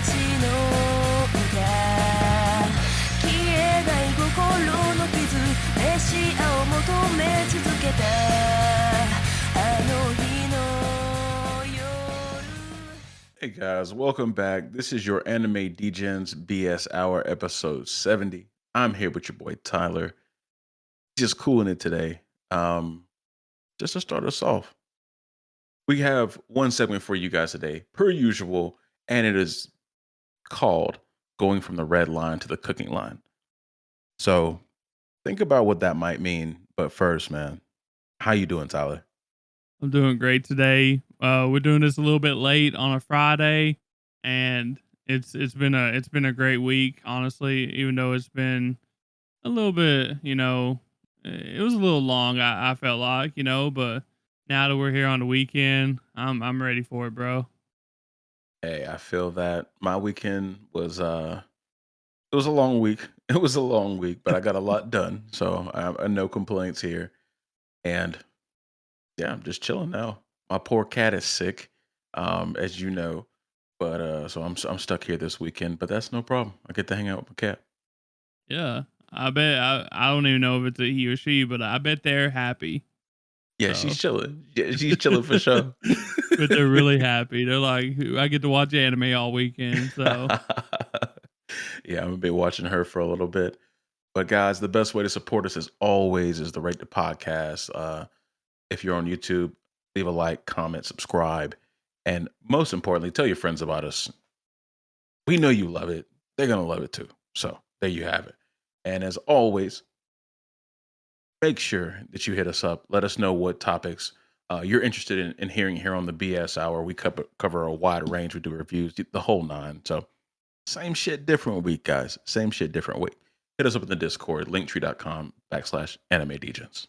ちの歌消えない心の傷メシアを求め続けたあの日の夜 Hey guys, welcome back. This is your anime Degens BS Hour episode 70. I'm here with your boy Tyler. Just cooling it today. Just to start us off, we have one segment for you guys today, per usual, and it is called Going from the Red Line to the Cooking Line. So think about what that might mean. But first, man, how you doing, Tyler? I'm doing great today. We're doing this a little bit late on a Friday, and it's been a great week, honestly. Even though it's been a little bit, it was a little long. I felt like, but now that we're here on the weekend, I'm ready for it, bro. Hey, I feel that my weekend was it was a long week. It was a long week, but I got a lot done. So no complaints here. And yeah, I'm just chilling now. My poor cat is sick, as you know. But so I'm stuck here this weekend, but that's no problem. I get to hang out with my cat. Yeah, I bet I don't even know if it's a he or she, but I bet they're happy. Yeah, she's So. chilling. Yeah, she's chilling for sure. But they're really happy. They're like, I get to watch anime all weekend. So Yeah, I'm gonna be watching her for a little bit. But guys, the best way to support us as always is to rate the podcast. If you're on YouTube, leave a like, comment, subscribe, and most importantly, tell your friends about us. We know you love it. They're gonna love it too. So there you have it. And as always, make sure that you hit us up. Let us know what topics you're interested in hearing here on the BS Hour. We cover a wide range. We do reviews, the whole nine. So same shit, different week, guys. Same shit, different week. Hit us up in the Discord, linktree.com/anime degens.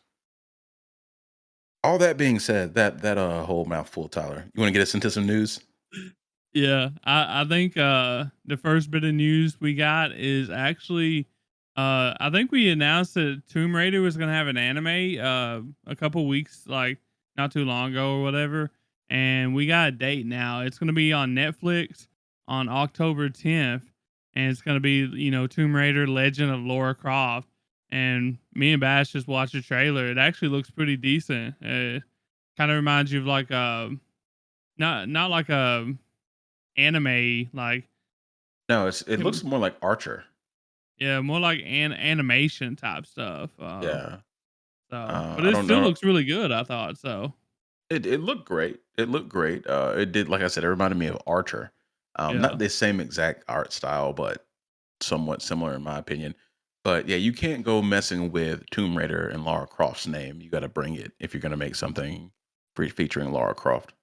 All that being said, that whole mouthful, Tyler. You want to get us into some news? yeah, I think the first bit of news we got is actually I think we announced that Tomb Raider was gonna have an anime a couple weeks like not too long ago or whatever. And we got a date now. It's gonna be on Netflix on October 10th. And it's gonna be, Tomb Raider Legend of Laura Croft. And me and Bash just watched the trailer. It actually looks pretty decent. It kind of reminds you of like not like a anime, like No, it it, looks more like Archer. yeah, more like animation type stuff. Yeah. But I it don't still know. looks really good. I thought so. It looked great. It looked great. It did, like I said, it reminded me of Archer. Not Yeah, the same exact art style, but somewhat similar in my opinion. But yeah, you can't go messing with Tomb Raider and Lara Croft's name. You got to bring it if you're going to make something featuring Lara Croft.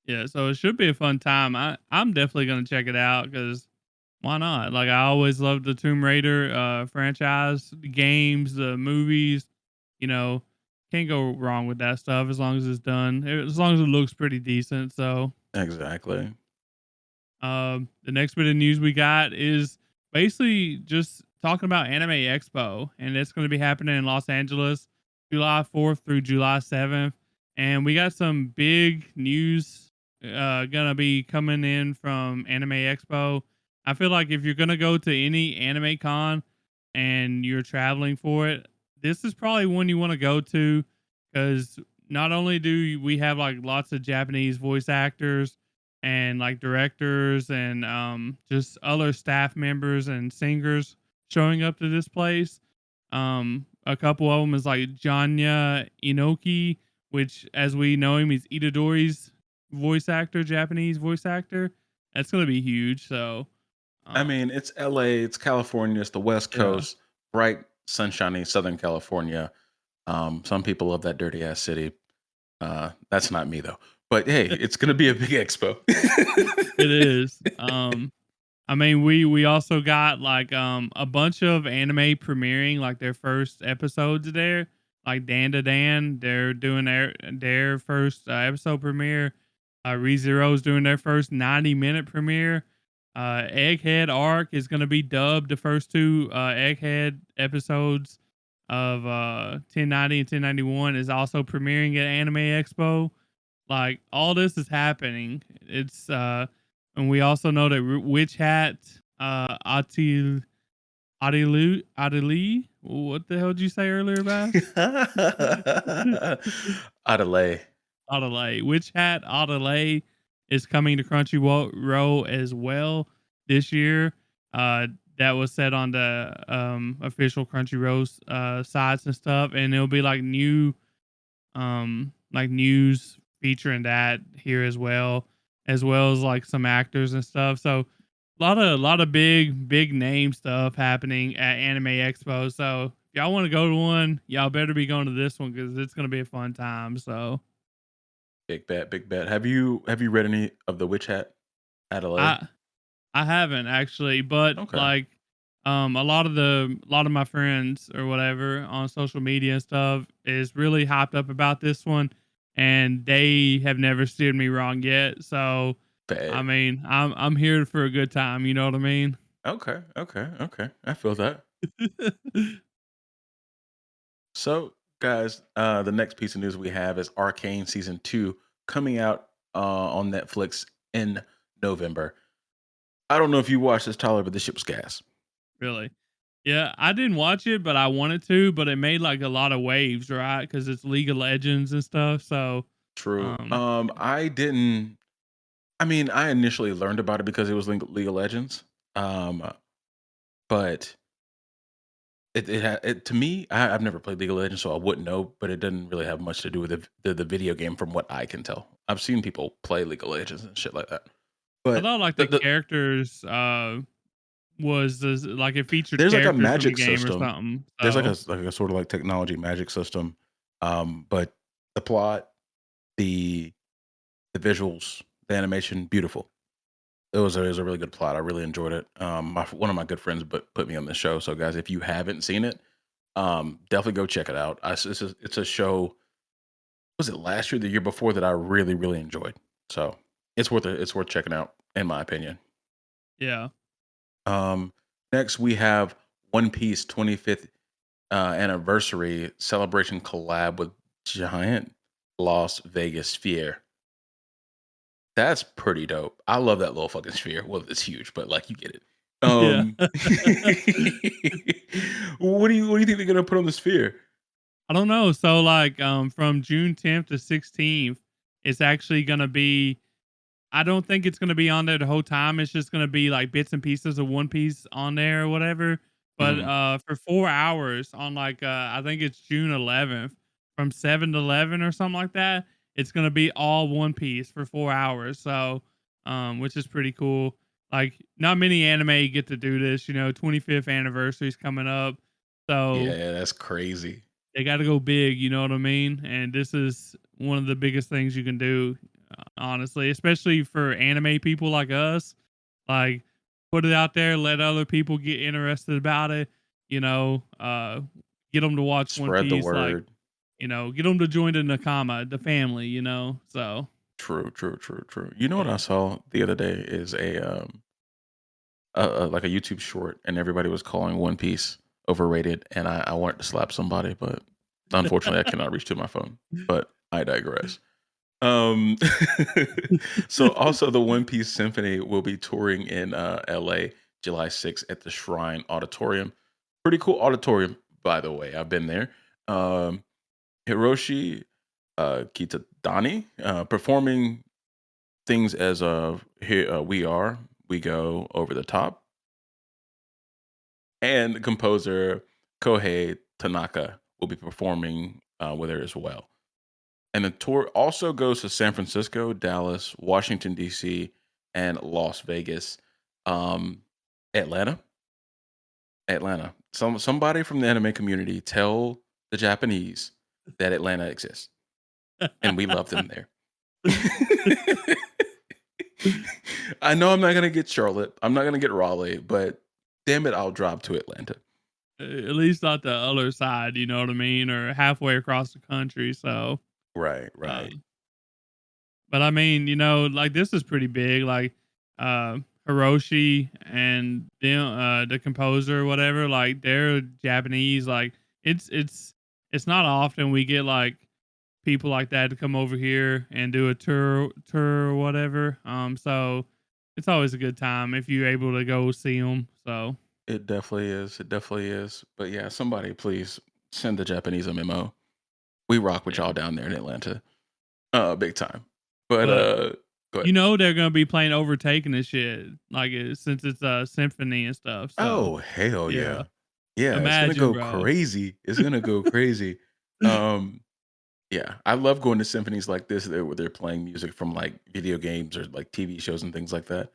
yeah. So it should be a fun time. I'm definitely gonna check it out because why not? Like I always loved the Tomb Raider franchise, the games, the movies. You know, can't go wrong with that stuff as long as it's done. As long as it looks pretty decent. So Exactly. the next bit of news we got is basically just talking about Anime Expo, and it's going to be happening in Los Angeles, July 4th through July 7th. And we got some big news gonna be coming in from Anime Expo. I feel like if you're gonna go to any anime con and you're traveling for it, this is probably one you want to go to because not only do we have like lots of Japanese voice actors and like directors and just other staff members and singers showing up to this place. A couple of them is like Janya Inoki, which, as we know him, he's Itadori's voice actor, Japanese voice actor. That's gonna be huge. So, I um, mean, it's LA, it's California, it's the West yeah, Coast, bright, sunshiny Southern California. Some people love that dirty ass city. That's not me though. But hey, it's gonna be a big expo. it is. I mean, we also got like a bunch of anime premiering like their first episodes there. Like Dan to Dan, they're doing their first episode premiere. ReZero's doing their first 90-minute premiere. Egghead Arc is going to be dubbed the first two Egghead episodes of 1090 and 1091 is also premiering at Anime Expo. Like all this is happening. It's and we also know that Witch Hat, Adili, what the hell did you say earlier, Bass? Adelaide. Adelaide. Witch Hat Adelaide is coming to Crunchyroll as well this year. Uh, that was set on the official Crunchyroll sites and stuff, and it'll be like news featuring that here as well as like some actors and stuff. So a lot of big name stuff happening at Anime Expo. So if y'all want to go to one, y'all better be going to this one because it's gonna be a fun time. So Big bet, big bet. Have you read any of the Witch Hat Adelaide? I I haven't actually, but Okay. like a lot of my friends or whatever on social media and stuff is really hyped up about this one, and they have never steered me wrong yet. So I Bet. mean, I'm here for a good time, you know what I mean? Okay, okay, okay. I feel that. So, guys, the next piece of news we have is Arcane season 2 coming out on Netflix in November. I don't know if you watched this, Tyler, but this shit was gas. Really. Yeah, I didn't watch it, but I wanted to, but it made like a lot of waves, right? Because it's League of Legends and stuff. So, True. um, I didn't. I mean, I initially learned about it because it was League of Legends. But it to me, I've never played League of Legends, so I wouldn't know. But it doesn't really have much to do with the video game, from what I can tell. I've seen people play League of Legends and shit like that. I But thought like the the characters was this, like it featured there's like a characters from the magic game or system. something. There's So like a sort of like technology magic system. But the plot, the the visuals, the animation, beautiful. It was a really good plot. I really enjoyed it. One of my good friends put me on the show. So guys, if you haven't seen it, definitely go check it out. It's a show. Was it last year, the year before, that I really really enjoyed? So it's worth checking out, in my opinion. yeah, Um, Next we have One Piece 25th anniversary celebration collab with Giant Las Vegas Sphere. That's pretty dope. I love that little fucking sphere. Well, it's huge, but like you get it. yeah. What do you think they're gonna put on the sphere? I don't know. So like from June 10th to 16th, it's actually gonna be. I don't think it's gonna be on there the whole time. It's just gonna be like bits and pieces of One Piece on there or whatever. But Mhm. for 4 hours on like I think it's June 11th from 7 to 11 or something like that. It's gonna be all One Piece for 4 hours. So which is pretty cool. Like not many anime get to do this. 25th anniversary is coming up. So Yeah, that's crazy. they got to go big, you know what I mean? And this is one of the biggest things you can do, honestly, especially for anime people like us. Like, put it out there, let other people get interested about it. You know, get them to watch One Spread the Piece. Like, word. get them to join the Nakama, the family. So True, true, true, true. You know what I yeah, saw the other day is like a YouTube short, and everybody was calling One Piece overrated, and I wanted to slap somebody, but unfortunately, I cannot reach to my phone. But I digress. Um, so also the One Piece Symphony will be touring in LA July 6th at the Shrine Auditorium. Pretty cool auditorium, by the way. I've been there. Um, Hiroshi Kitadani performing things as here we go over the top, and composer Kohei Tanaka will be performing with her as well. And the tour also goes to San Francisco, Dallas, Washington, D.C., and Las Vegas. Um, Atlanta. Atlanta. Somebody from the anime community tell the Japanese that Atlanta exists, and we love them there. I know I'm not gonna get Charlotte. I'm not gonna get Raleigh, but damn it, I'll drop to Atlanta. at least not the other side, you know what I mean, or halfway across the country. So, Right, uh, right. but I mean, like this is pretty big. Like Hiroshi and them, the composer, or whatever. Like they're Japanese. Like it's not often we get like people like that to come over here and do a tour or whatever. So it's always a good time if you're able to go see them. So It definitely is. It definitely is. But yeah, somebody please send the Japanese a memo. We rock with yeah, y'all down there in Atlanta. Big time. But but go ahead. you know they're gonna be playing Overtaken and shit, like since it's a symphony and stuff. So Oh, hell yeah, yeah. Yeah, it's gonna imagine, go bro. crazy. It's gonna go crazy. Um, yeah, I love going to symphonies like this where they're playing music from like video games or like TV shows and things like that.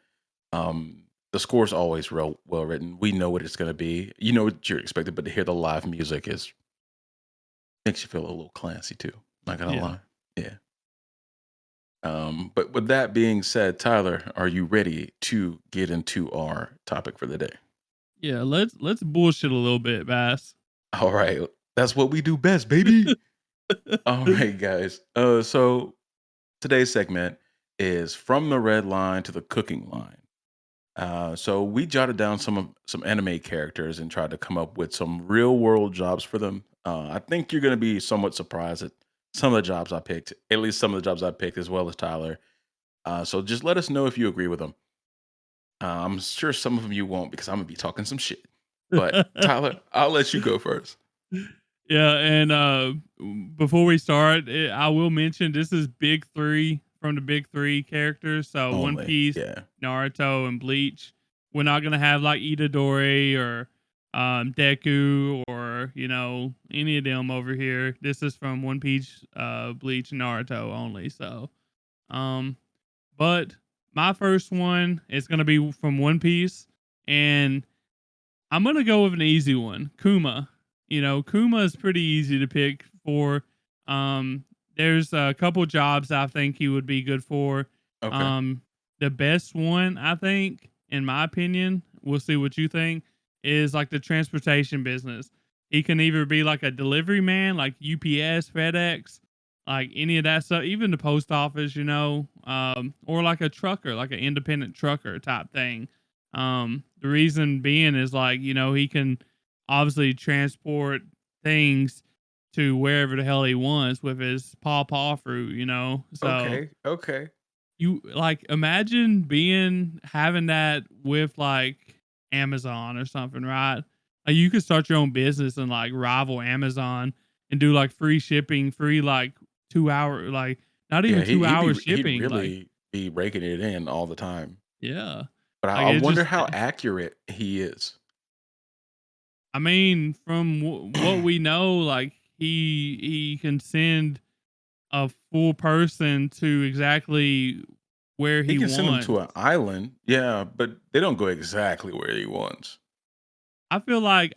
The score's always real well written. We know what it's gonna be. You know what you're expected, but to hear the live music is makes you feel a little classy too. Not gonna Yeah, lie. Yeah. But with that being said, Tyler, are you ready to get into our topic for the day? yeah. Let's bullshit a little bit, Bass. All right. That's what we do best, baby. All right, guys. So today's segment is from the red line to the cooking line. So we jotted down some anime characters and tried to come up with some real world jobs for them. I think you're going to be somewhat surprised at some of the jobs I picked, at least some of the jobs I picked, as well as Tyler. So just let us know if you agree with them. I'm sure some of them you won't because I'm gonna be talking some shit. But Tyler, I'll let you go first. Yeah, and before we start, I will mention this is big three from the big three characters. So One Only, Piece, yeah. Naruto, and Bleach. We're not gonna have like Itadori or Deku or any of them over here. This is from One Piece, Bleach, and Naruto only. So, um, but my first one is gonna be from One Piece, and I'm gonna go with an easy one, Kuma. Kuma is pretty easy to pick for. There's a couple jobs I think he would be good for. Okay. Um, the best one I think, in my opinion, we'll see what you think, is like the transportation business. He can either be like a delivery man, like UPS, FedEx, like any of that stuff, even the post office, or like a trucker, like an independent trucker type thing. The reason being is like, he can obviously transport things to wherever the hell he wants with his paw fruit. So Okay. Okay. you like imagine having that with like Amazon or something, right? Like you could start your own business and like rival Amazon and do like free shipping, free like 2 hour, like not Yeah, even two hour he'd shipping. Like, really be raking it in all the time. yeah. But Like I it wonder just how accurate he is. I mean, from what we know, like he can send a full person to exactly where He he can send him to wants. an island, yeah, but they don't go exactly where he wants. I feel like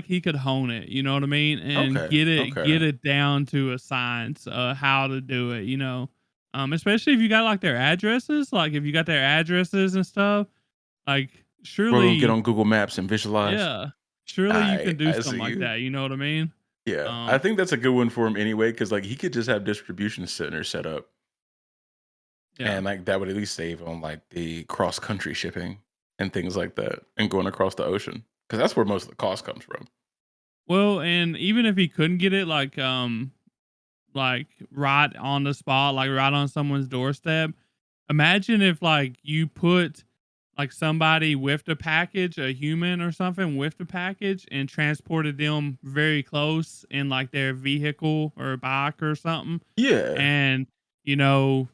he could hone it, you know what I mean, and Okay. get Okay. it down to a science, how to do it. Especially if you got like their addresses, like if you got their addresses and stuff, like We're gonna get surely, on Google Maps and visualize. yeah, surely you I can do I something see like you. that. You know what I mean? Yeah, I Um, think that's a good one for him anyway, because like he could just have distribution centers set up, yeah. and like that would at least save on like the cross country shipping and things like that, and going across the ocean, because that's where most of the cost comes from. Well, and even if he couldn't get it, like right on the spot, like right on someone's doorstep. Imagine if like you put like somebody with the package, a human or something with the package, and transported them very close in like their vehicle or bike or something, Yeah, and you know,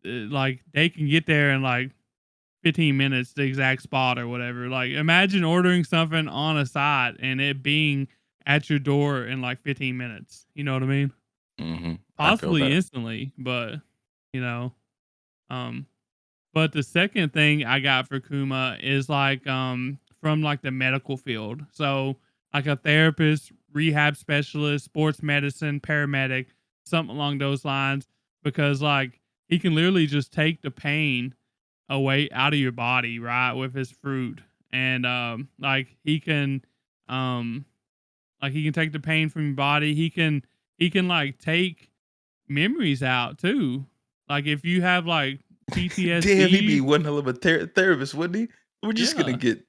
like they can get there in like 15 minutes, the exact spot or whatever. Like imagine ordering something on a site and it being at your door in like 15 minutes. You know what I mean? I feel Possibly that. instantly, but you know, um, but the second thing I got for Kuma is like from like the medical field. So like a therapist, rehab specialist, sports medicine, paramedic, something along those lines. Because like he can literally just take the pain away out of your body, right, with his fruit. And um like he can take the pain from your body. He can like take memories out too. Like if you have like Damn, he'd be PTSD, one hell of a therapist, wouldn't he? We're yeah.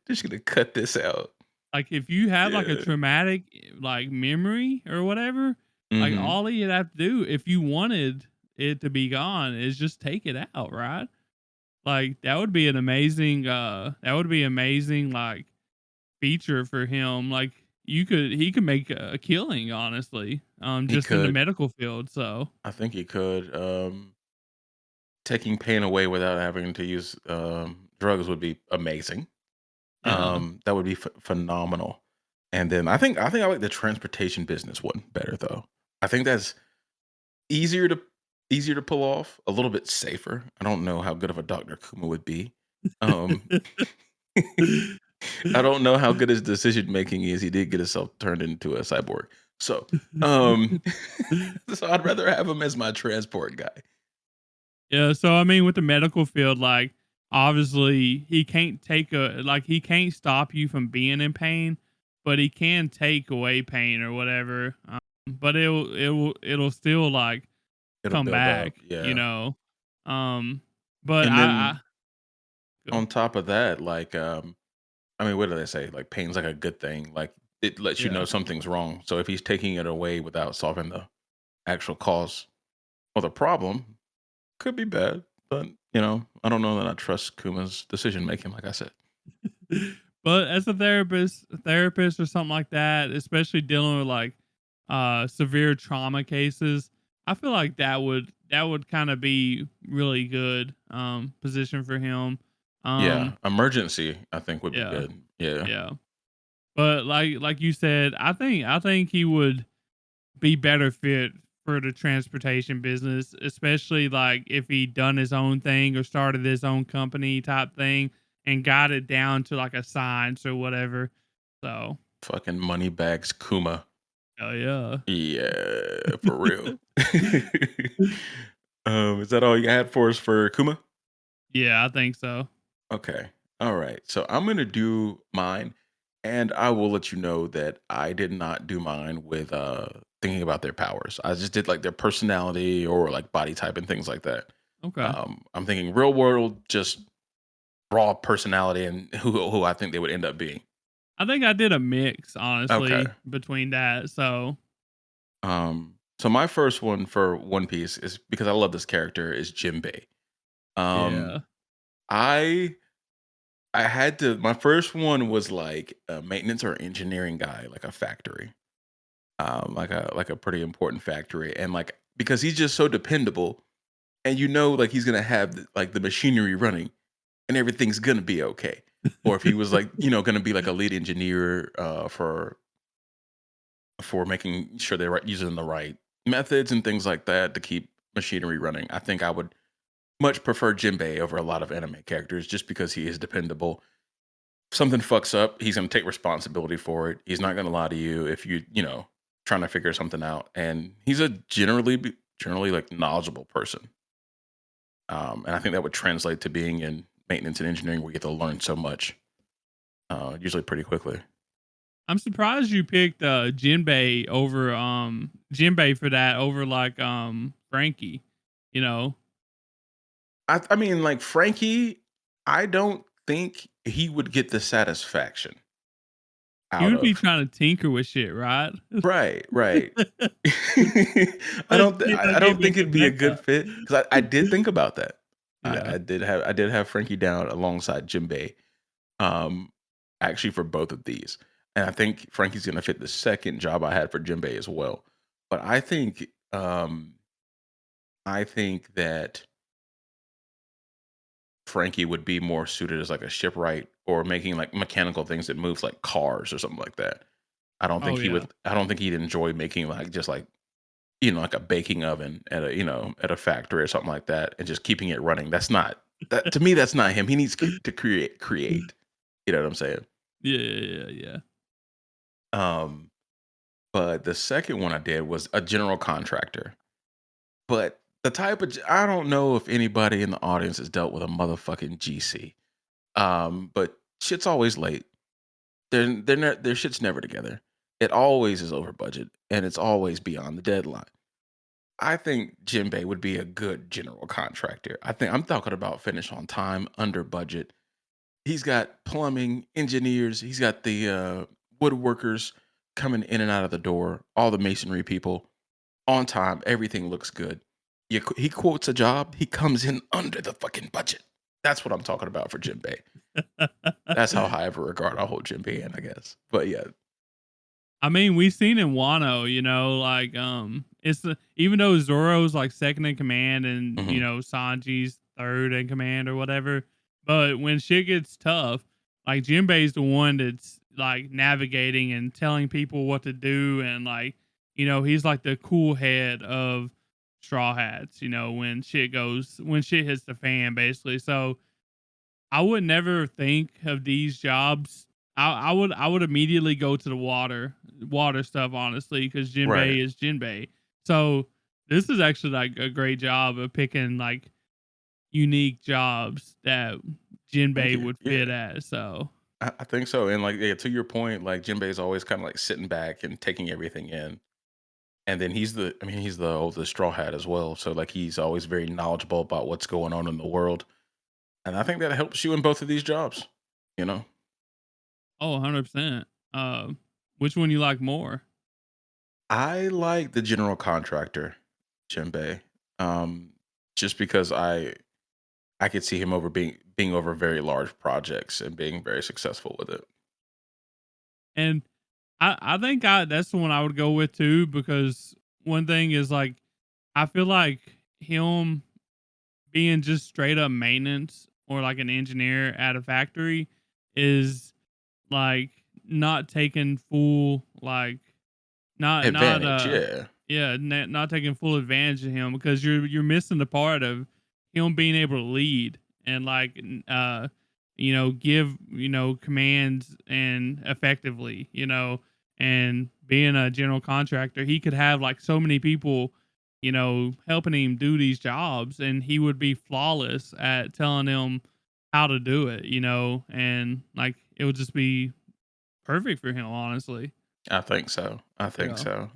just gonna cut this out. Like if you have like a Yeah. traumatic like memory or whatever, like Mm-hmm. all you'd have to do if you wanted it to be gone is just take it out, right? Like that would be an amazing like feature for him. Like he could make a killing honestly. He Just in the could. medical field. So I think he could. Taking pain away without having to use drugs would be amazing. yeah. That would be phenomenal. And then I think I like the transportation business one better though. I think that's easier to easier to pull off, a little bit safer. I don't know how good of a Dr. Kuma would be. Um, I don't know how good his decision making is. He did get himself turned into a cyborg. So, um, so I'd rather have him as my transport guy. Yeah, so I mean with the medical field, like obviously he can't stop you from being in pain, but he can take away pain or whatever. But it'll still like It'll come build up. back, you Yeah. know. Um but And then I on top of that, like, I mean, what do they say? Like, pain's like a good thing. Like, it lets you know yeah. something's wrong. So if he's taking it away without solving the actual cause or the problem, could be bad. But I don't know that I trust Kuma's decision making. Like I said, But as a therapist or something like that, especially dealing with like severe trauma cases, I feel like that would kind of be really good position for him. yeah, Um emergency I think would be yeah, good. Yeah, yeah. But like you said, I think he would be better fit for the transportation business, especially like if he done his own thing or started his own company type thing and got it down to like a science or whatever. So, fucking money bags Kuma. oh yeah. Yeah, for real. Is that all you had for us for Kuma? Yeah, I think so. Okay. All right. So I'm going to do mine and I will let you know that I did not do mine with thinking about their powers. I just did like their personality or like body type and things like that. Okay. I'm thinking real world just raw personality and who I think they would end up being. I think I did a mix Okay. honestly between that. So, So my first one for One Piece is because I love this character is Jinbei. Um yeah. I I had to my first one was like a maintenance or engineering guy, like a factory. Like a pretty important factory. And like because he's just so dependable and like he's gonna have like the machinery running and everything's gonna be okay. Or if he was like, gonna be like a lead engineer for making sure they're using the right methods and things like that to keep machinery running. I think I would much prefer Jinbei over a lot of anime characters just because he is dependable. If something fucks up, he's going to take responsibility for it. He's not going to lie to you if trying to figure something out. And he's a generally like knowledgeable person. And I think that would translate to being in maintenance and engineering where you get to learn so much, usually pretty quickly. I'm surprised you picked Jinbei for that over like Frankie, you know. I mean, like Frankie, I don't think he would get the satisfaction He out would be of. trying to tinker with shit, right? Right, right. Let's see if I I can don't think make it'd it be a back good up. fit because I did think about that. Yeah. I did have Frankie down alongside Jinbei, um, actually for both of these, and I think Frankie's gonna fit the second job I had for Jinbei as well. But I think that Frankie would be more suited as like a shipwright or making like mechanical things that moves like cars or something like that. Oh yeah. I don't think he'd enjoy making like just like like a baking oven at at a factory or something like that and just keeping it running. That's not that to me, that's not him. He needs to create. You know what I'm saying? Yeah, yeah, yeah, yeah. Um, but the second one I did was a general contractor. But the type of I don't know if anybody in the audience has dealt with a motherfucking GC. But shit's always late. Their shit's never together. It always is over budget and it's always beyond the deadline. I think Jinbei would be a good general contractor. I think I'm talking about finish on time, under budget. He's got plumbing engineers. He's got the woodworkers coming in and out of the door. All the masonry people on time. Everything looks good. He quotes a job. He comes in under the fucking budget. That's what I'm talking about for Jinbei. That's how high of a regard I hold Jinbei in, I guess. But yeah. I mean, we've seen in Wano, like it's even though Zoro's like second in command and Mhm. Sanji's third in command or whatever, but when shit gets tough, like Jinbei's the one that's like navigating and telling people what to do, and like he's like the cool head of Straw Hats. When shit hits the fan, basically. So I would never think of these jobs. I would immediately go to the water stuff, honestly, because Right. Jinbei is Jinbei. So this is actually like a great job of picking like unique jobs that Thank Jinbei you. would Yeah. fit at. So I think so. And like, yeah, to your point, like Jinbei is always kind of like sitting back and taking everything in. And then he's the oldest straw hat as well. So like he's always very knowledgeable about what's going on in the world. And I think that helps you in both of these jobs, you know? 100%. Which one you like more? I like the general contractor, Jinbei. Um, just because I could see him over being over very large projects and being very successful with it. And I think that's the one I would go with too, because one thing is like I feel like him being just straight up maintenance or like an engineer at a factory is like not taking full like not Advantage, yeah. yeah, not taking full advantage of him, because you're missing the part of him being able to lead and like give commands and effectively, and being a general contractor, he could have like so many people helping him do these jobs, and he would be flawless at telling them how to do it, and like it would just be perfect for him, honestly. I think so. I think Yeah. so.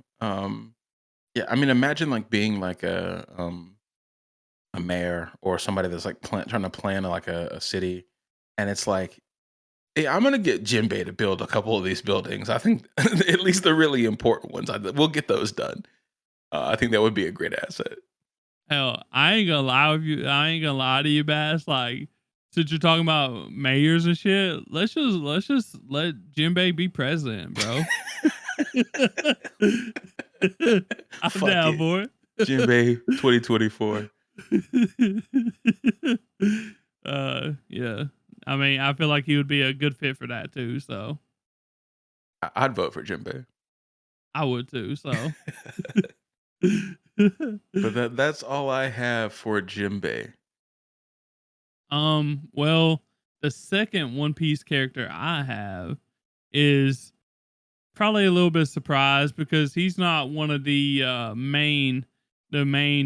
Yeah, I mean, imagine like being like a mayor or somebody that's like trying to plan like a city, and it's like, hey, I'm gonna get Jinbei to build a couple of these buildings. I think at least the really important ones. We'll get those done. I think that would be a great asset. Hell, I ain't gonna lie with you. I ain't gonna lie to you, Bass. Like, since you're talking about mayors and shit, let's just let Jinbei be president, bro. I'm Fuck down it, for Jinbei, it. 2024. Yeah. I mean, I feel like he would be a good fit for that too. So I'd vote for Jinbei. I would too. So. But that's all I have for Jinbei. Well, the second One Piece character I have is probably a little bit surprised, because he's not one of the main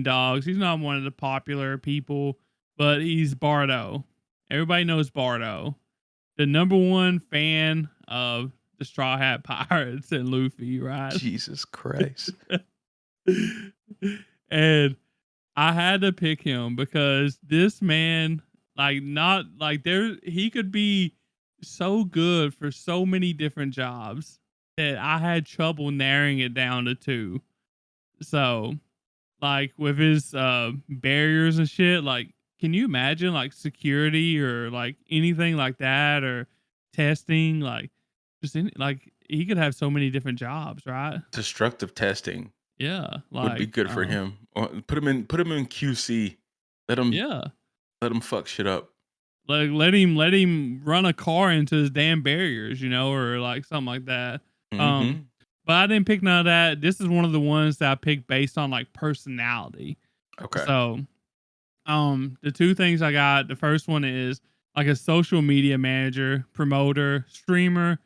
dogs. He's not one of the popular people, but he's Bardo. Everybody knows Bardo, the number one fan of the Straw Hat Pirates and Luffy, right? Jesus Christ. And I had to pick him because this man, like, not like he could be so good for so many different jobs that I had trouble narrowing it down to two. So, like, with his barriers and shit, like, can you imagine like security or like anything like that, or testing, like like he could have so many different jobs, right? Destructive testing Yeah, would be like good for him. Or put him in QC. Let him yeah. let him fuck shit up. Like let him run a car into his damn barriers, or like something like that. Um, Mhm. but I didn't pick none of that. This is one of the ones that I picked based on like personality. Okay. So, the two things I got, the first one is like a social media manager, promoter, streamer,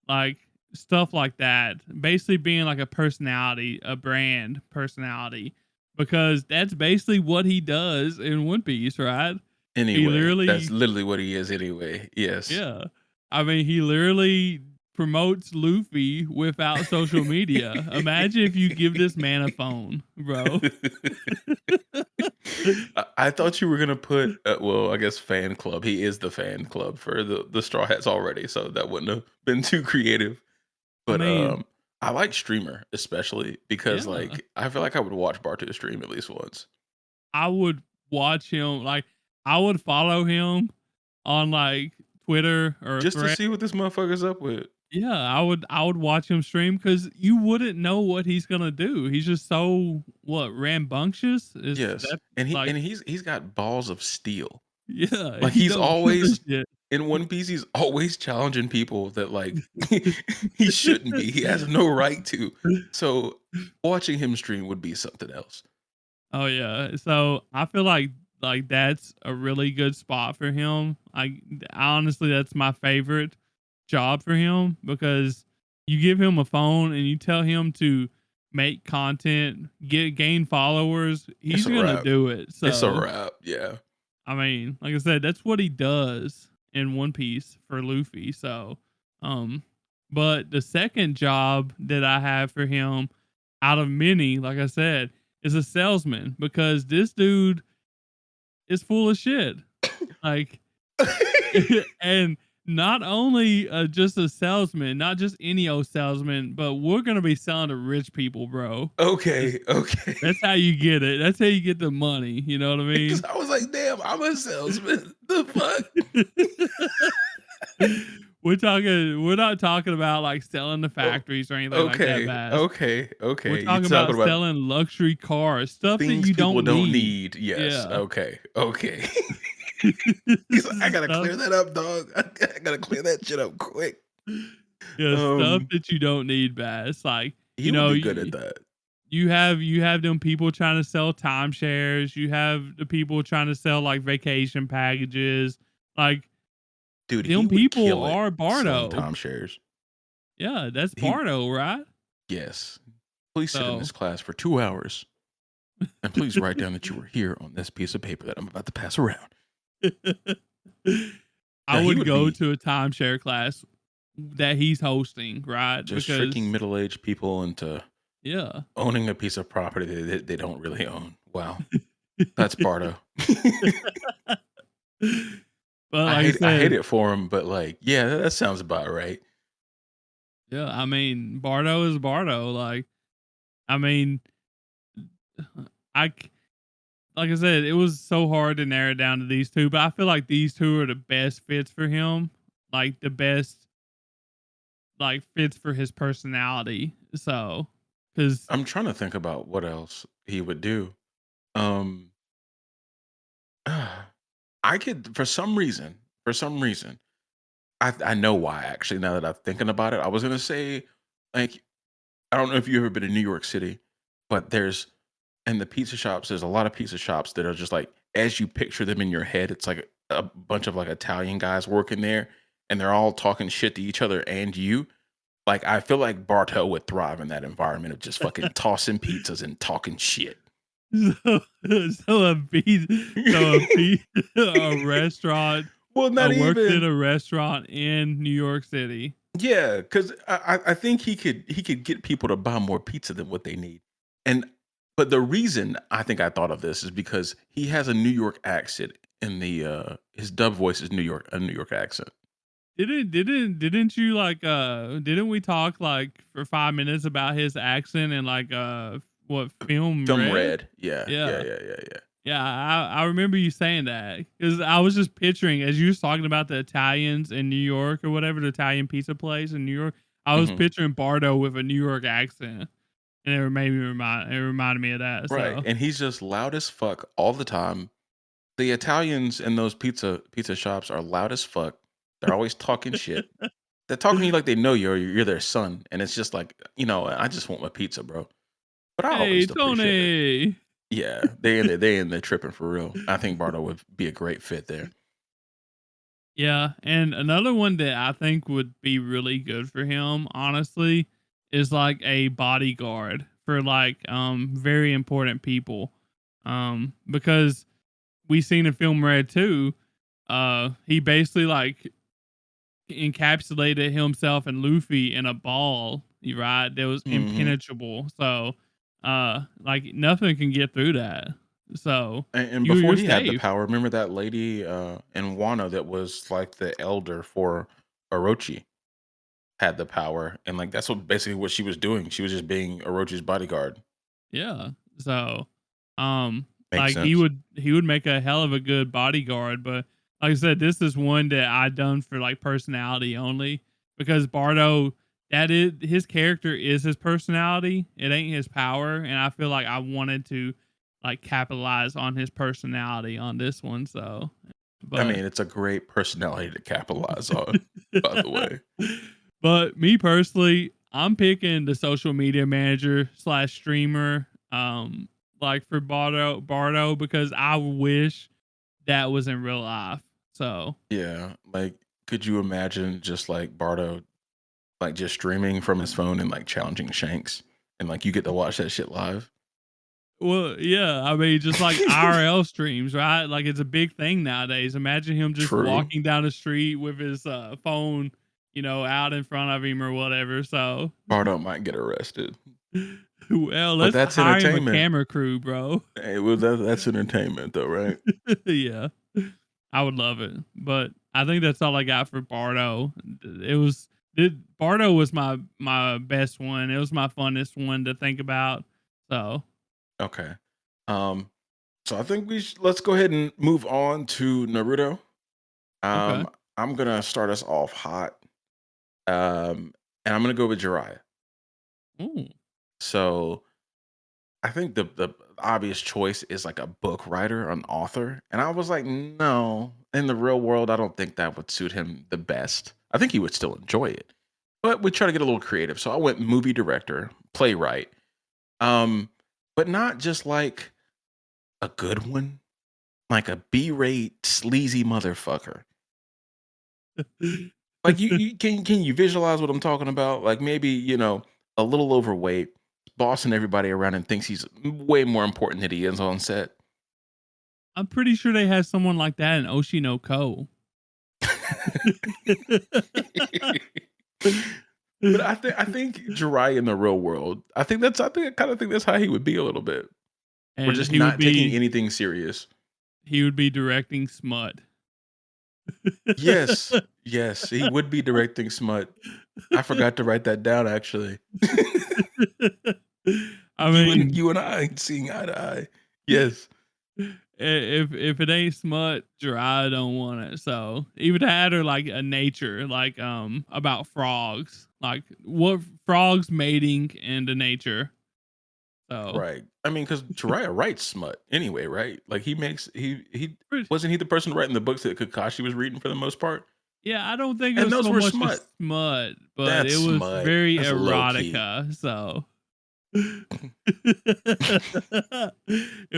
like stuff like that. Basically being like a personality, a brand personality, because that's basically what he does in One Piece, right? He Anyway, that's literally literally what he is anyway. Yes. Yeah. I mean, he literally promotes Luffy without social media. Imagine if you give this man a phone, bro. I thought you were gonna put well, I guess fan club. He is the fan club for the Straw Hats already, so that wouldn't have been too creative. I But mean, I like streamer especially because yeah. like I feel like I would watch Bartu stream at least once. I would watch him like I would follow him on like Twitter or Just to Thread. see what this motherfucker's up with. Yeah, I would watch him stream because you wouldn't know what he's gonna do. He's just so what rambunctious is Yes. that And he like and he's got balls of steel. yeah, Like he he's don't give a always shit. in One Piece, he's always challenging people that like he shouldn't be. He has no right to. So watching him stream would be something else. Oh yeah. So I feel like that's a really good spot for him. Honestly that's my favorite job for him because you give him a phone and you tell him to make content, gain followers, It's he's a gonna wrap. do it. It's a So wrap. Yeah. I mean, like I said, that's what he does in One Piece for Luffy. So um but the second job that I have for him out of many, like I said, is a salesman because this dude is full of shit. Like, and not only just a salesman, not just any old salesman, but we're gonna be selling to rich people, bro. Okay. Okay. That's how you get it. That's how you get the money. You know what I Because mean? I was like, damn, I'm a salesman. The fuck? We're not talking about like selling the Oh, factories or anything like that, okay. Bass. Okay. We're Okay. You talking talking about about selling luxury cars, stuff that things you people don't don't need. need. Yes. Yeah. Okay. Okay. He's like, I gotta Stuff clear that up, dog. I gotta clear that shit up quick. yeah, stuff Um, that you don't need, Bass. Like, he would be good at that. you have them people trying to sell timeshares, you have the people trying to sell like vacation packages. Like Dude, he them would people kill it are selling Bardo. timeshares. Yeah, that's He Bardo, right? Yes. Please sit in this So class for 2 hours, and please write down that you were here on this piece of paper that I'm about to pass around. I Now he would would go be to a timeshare class that he's hosting, right? just tricking Because middle-aged people into yeah. owning a piece of property that they don't really own. Wow. That's Bardo. But I like I hate said, it for him, but like, yeah, that sounds about right. yeah, I mean, Bardo is Bardo. Like, I mean, I c- like I said, it was so hard to narrow it down to these two, but I feel like these two are the best fits for him. Like the best like fits for his personality. So, because I'm trying to think about what else he would do. Um, I could for some reason, I know why actually now that I'm thinking about it. I was gonna say, like, I don't know if you've ever been in New York City, but there's in the pizza shops, there's a lot of pizza shops that are just like as you picture them in your head, it's like a bunch of like Italian guys working there and they're all talking shit to each other and you. Like I feel like Barto would thrive in that environment of just fucking tossing pizzas and talking shit. so, so a beat, so a beat, a restaurant, Well, not works in even. a restaurant in New York City. Yeah, because I think he could get people to buy more pizza than what they need. And but the reason I think I thought of this is because he has a New York accent in the his dub voice is a New York accent. Didn't you like didn't we talk like for 5 minutes about his accent and like what film Film Red? red. Yeah, yeah, Yeah. yeah, yeah, yeah. Yeah, I remember you saying that because I was just picturing as you was talking about the Italians in New York or whatever, the Italian pizza place in New York. I was Mhm. picturing Bardo with a New York accent, and it reminded me of that. Right, So and he's just loud as fuck all the time. The Italians in those pizza shops are loud as fuck. They're always talking shit. They're talking to you like they know you or you're their son, and it's just like, I just want my pizza, bro. But I hey always appreciate it. Tony. Yeah, they in there tripping for real. I think Bardo would be a great fit there. Yeah, and another one that I think would be really good for him, honestly, is like a bodyguard for like very important people. Because we seen in film Red 2, he basically like encapsulated himself and Luffy in a ball, you right? That was Mhm. impenetrable. So like nothing can get through that. So And you before you're he had the safe. power, remember that lady in Wano that was like the elder for Orochi had the power, and like that's what basically what she was doing. She was just being Orochi's bodyguard. Yeah. So, um, Makes Like sense. he would make a hell of a good bodyguard, but like I said, this is one that I done for like personality only because Bardo, that is his character is his personality. It ain't his power, and I feel like I wanted to like capitalize on his personality on this one. So, I but mean, it's a great personality to capitalize on, by the way. but me personally, I'm picking the social media manager slash streamer, like for Bardo because I wish that was in real life. So Yeah, like, could you imagine just like Bardo, like just streaming from his phone and like challenging Shanks, and like you get to watch that shit live? well, yeah, I mean, just like IRL streams, right? Like it's a big thing nowadays. Imagine him just True. walking down the street with his phone, out in front of him or whatever. So, Bardo might get arrested, well, but let's that's hire him a entertainment. camera crew, bro. Hey, well, that's entertainment, though, right? Yeah, I would love it. But I think that's all I got for Bardo. It was Bardo was my best one. It was my funnest one to think about. So Okay. Um, so I think let's go ahead and move on to Naruto. okay. I'm gonna start us off hot. And I'm gonna go with Jiraiya. Ooh. So I think the obvious choice is like a book writer, an author. And I was like, no, in the real world, I don't think that would suit him the best. I think he would still enjoy it. But we try to get a little creative. So I went movie director, playwright. Um, but not just like a good one, like a B-rate sleazy motherfucker. Like can you visualize what I'm talking about? Like maybe, a little overweight, bossing everybody around and thinks he's way more important than he is on set. I'm pretty sure they had someone like that in Oshinoko. But I think Jiraiya in the real world, I kind of think that's how he would be a little bit. We're And just not taking anything serious. he would be directing smut. Yes. Yes, he would be directing smut. I forgot to write that down actually. I You and mean, you and I seeing eye to eye. Yes. if it ain't smut, I don't want it. So even that or like a nature, like about frogs, like what frogs mating in the nature. So Right. I mean, because Jiraiya writes smut anyway, right? Like he pretty- wasn't he the person writing the books that Kakashi was reading for the most part? yeah, I don't think it And was those so were much as smut. smut, but That's it was smut. very That's low key. erotica. So it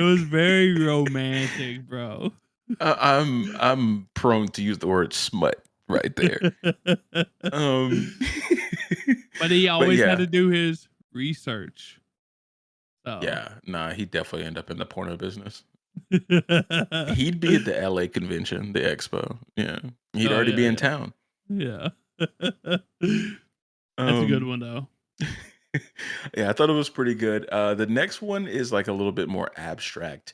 was very romantic, bro. I'm prone to use the word smut right there. Um, But he but always had yeah, to do his research. So yeah, nah, he'd definitely end up in the porno business. He'd be at the LA convention, the expo. Yeah, he'd oh already be yeah, in yeah. town. Yeah. That's a good Um, one though. yeah, I thought it was pretty good. The next one is like a little bit more abstract.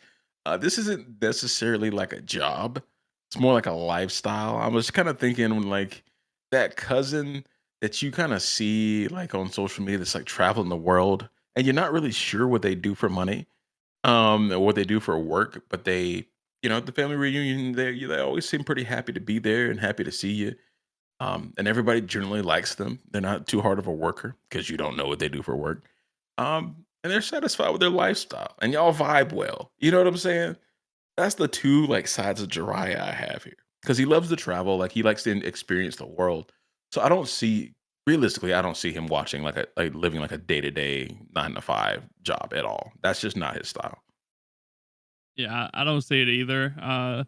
This isn't necessarily like a job. It's more like a lifestyle. I was kind of thinking when like that cousin that you kind of see like on social media that's like traveling the world and you're not really sure what they do for money, or what they do for work, but at the family reunion, they always seem pretty happy to be there and happy to see you. And everybody generally likes them. They're not too hard of a worker because you don't know what they do for work. And they're satisfied with their lifestyle, and y'all vibe well. You know what I'm saying? That's the two like sides of Jiraiya I have here because he loves to travel, like he likes to experience the world. So I don't see him watching like living like a day to day 9 to 5 job at all. That's just not his style. Yeah, I don't see it either.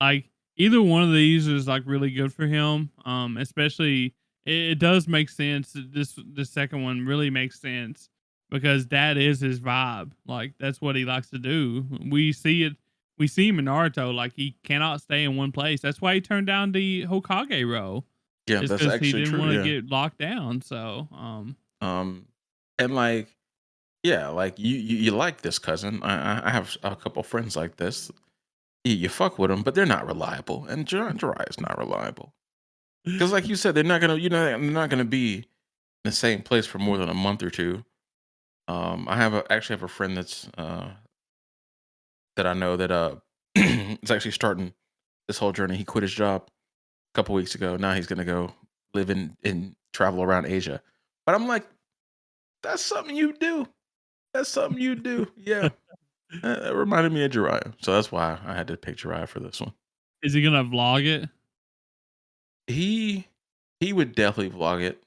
Like either one of these is like really good for him. Especially it does make sense. This second one really makes sense because that is his vibe. Like that's what he likes to do. We see it. We see him in Naruto. Like he cannot stay in one place. That's why he turned down the Hokage role. Yeah, Is that's because he actually didn't true. want to Yeah. get locked down. So Um, and like, yeah, like you like this cousin. I have a couple friends like this. You fuck with them, but they're not reliable. And Jiraiya is not reliable because, like you said, they're not gonna be in the same place for more than a month or two. I actually have a friend that's that I know that is actually starting this whole journey. He quit his job a couple weeks ago. Now he's gonna go live in travel around Asia. But I'm like, that's something you do. That's something you do. Yeah. It reminded me of Jiraiya. So that's why I had to pick Jiraiya for this one. Is he gonna vlog it? He he would definitely vlog it.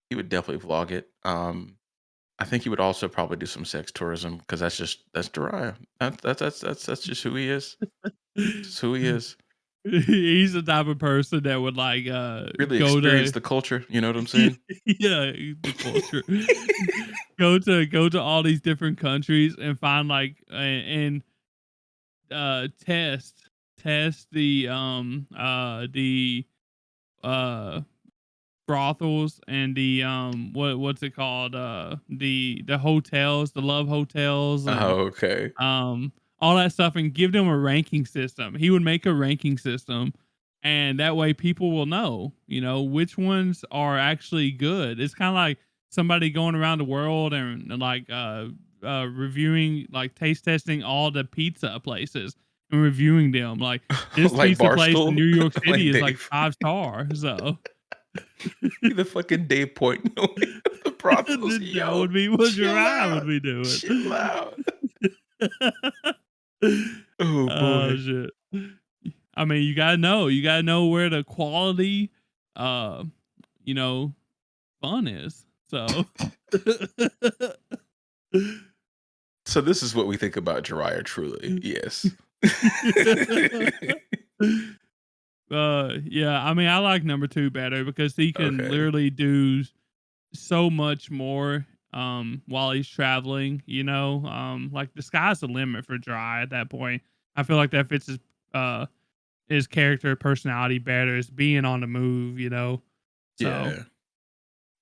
He would definitely vlog it. I think he would also probably do some sex tourism because that's Jiraiya. That's just who he is. Just who he is. He's the type of person that would like Really go experience to the culture. You know what I'm saying? yeah, the culture. Go to all these different countries and find like and test the uh brothels and the what's it called the hotels, the love hotels, and Oh, okay. all that stuff, and give them a ranking system. He would make a ranking system, and that way people will know, which ones are actually good. It's kind of like somebody going around the world and like reviewing, like taste testing all the pizza places and reviewing them. Like this Like pizza place in Barstool, New York like City is like Dave. 5 star. So Be the fucking Dave Point of the brothels. that Yo, would be what your chill eye would out. be doing. Chill out. Oh Oh boy. shit. I mean, you gotta know where the quality, uh, you know, fun is. So, So this is what we think about Jiraiya truly. Yes. yeah. I mean, I like number two better because he can Okay. literally do so much more while he's traveling. Like the sky's the limit for Dry at that point. I feel like that fits his character personality better, is being on the move. So Yeah.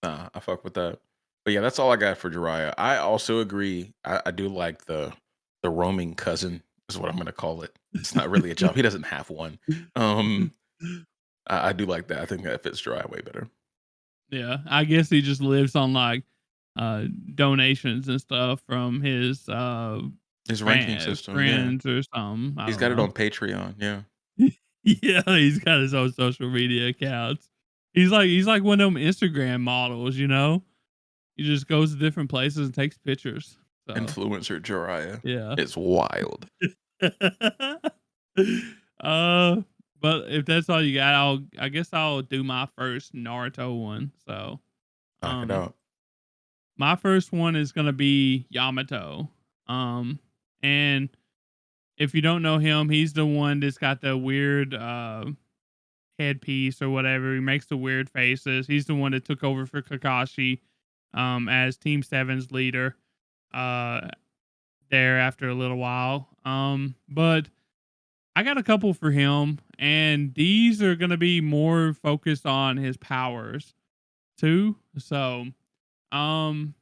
Nah, I fuck with that. But yeah, that's all I got for Jiraiya. I also agree. I do like the roaming cousin is what I'm gonna call it. It's not really a job. He doesn't have one. Um, I do like that. I think that fits Jiraiya way better. yeah, I guess he just lives on like uh donations and stuff from his His ranking system, yeah. friends or something. I He's don't got it know. on Patreon, yeah. Yeah, he's got his own social media accounts. He's like one of them Instagram models. He just goes to different places and takes pictures. So Influencer Jiraiya. yeah. It's wild. uh but if that's all you got, I guess I'll do my first Naruto one. So Knock it um out. my first one is gonna be Yamato. Um and if you don't know him, he's the one that's got the weird headpiece or whatever. He makes the weird faces. He's the one that took over for Kakashi as Team Seven's leader uh there after a little while. But I got a couple for him, and these are gonna be more focused on his powers too. So um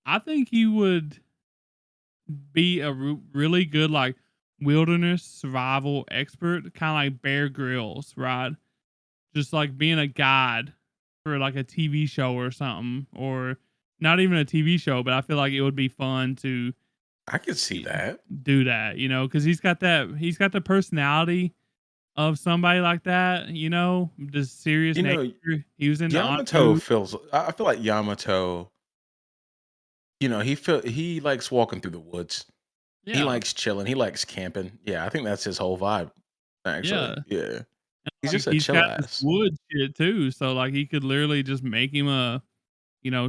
I think he would be a really good like wilderness survival expert, kind of like Bear Grylls, right? Just like being a guide for like a TV show or something, or not even a TV show, but I feel like it would be fun to I can see that. do that, because he's got the personality of somebody like that, the serious You know, nature. He was in the Yamato Anbu. feels I feel like Yamato, he likes walking through the woods. He Yeah, likes chilling, he likes camping. Yeah, I think that's his whole vibe, yeah. actually. Yeah. He's Like just a he's chill got this ass. wood shit too, so like he could literally just make him a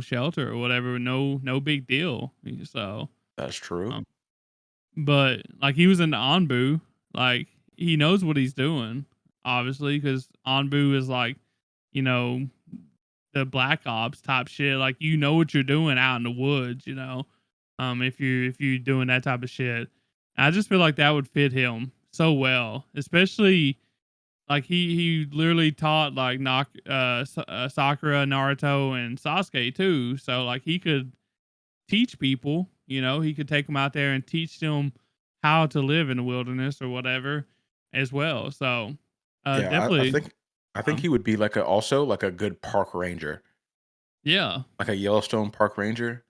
shelter or whatever. No big deal. So, That's true. um, but like he was in the Anbu, like he knows what he's doing, obviously, because Anbu is like, you know, the black ops type shit. Like you know what you're doing out in the woods. If you're doing that type of shit, I just feel like that would fit him so well, especially like he literally taught like Sakura, Naruto, and Sasuke too. So like he could teach people. He could take them out there and teach them how to live in the wilderness or whatever as well. So Yeah, I definitely, think I think um, he would be also like a good park ranger, yeah, like a Yellowstone park ranger.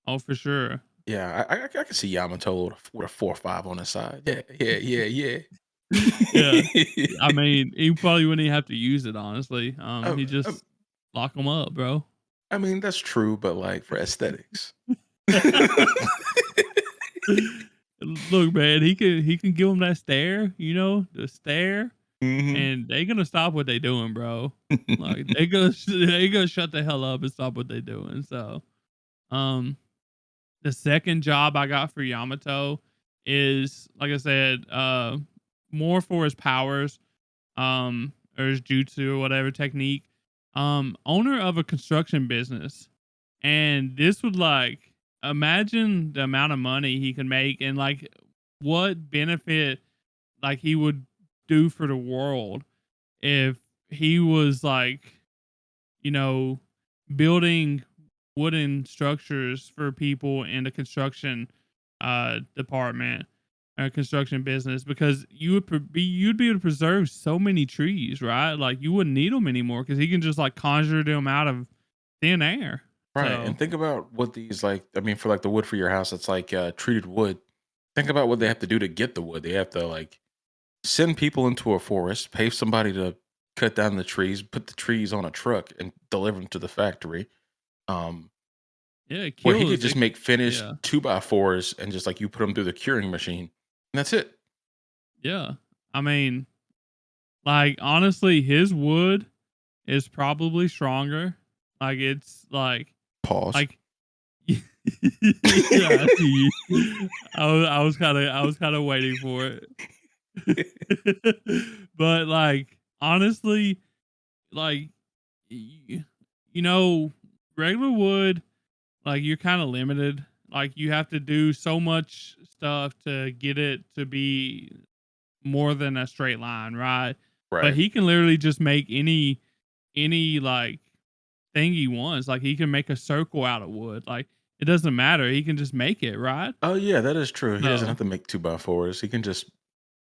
oh for sure. Yeah, I can see Yamato with a 4 or 5 on the side. Yeah, yeah, Yeah. yeah. I mean, he probably wouldn't even have to use it, honestly. um, He um, just lock them up, bro. I mean, that's true, but like for aesthetics. Look, man, he can give them that stare, the stare, Mhm. and they gonna stop what they doing, bro. Like they gonna shut the hell up and stop what they doing. So, um, the second job I got for Yamato is, like I said, more for his powers, or his jutsu or whatever technique. Owner of a construction business. And this would like imagine the amount of money he could make and like what benefit like he would do for the world if he was like, you know, building wooden structures for people in the construction department or construction business, because you'd be able to preserve so many trees, right? Like you wouldn't need them anymore because he can just like conjure them out of thin air. Right, So and think about what these like. I mean, for like the wood for your house, it's like treated wood. Think about what they have to do to get the wood. They have to like send people into a forest, pay somebody to cut down the trees, put the trees on a truck, and deliver them to the factory. Um, yeah, it where he could kills just it. make finished Yeah, 2x4s and just like you put them through the curing machine, and that's it. yeah. I mean, like honestly, his wood is probably stronger. Like it's Pause. like yeah, I see you. I was kind of waiting for it. But like honestly, like y- you know, regular wood, like you're kind of limited. Like you have to do so much stuff to get it to be more than a straight line, right? But Right. he can literally just make any like thing he wants. Like he can make a circle out of wood. Like it doesn't matter. He can just make it, right? Oh yeah, that is true. He doesn't have So to make 2x4s. He can just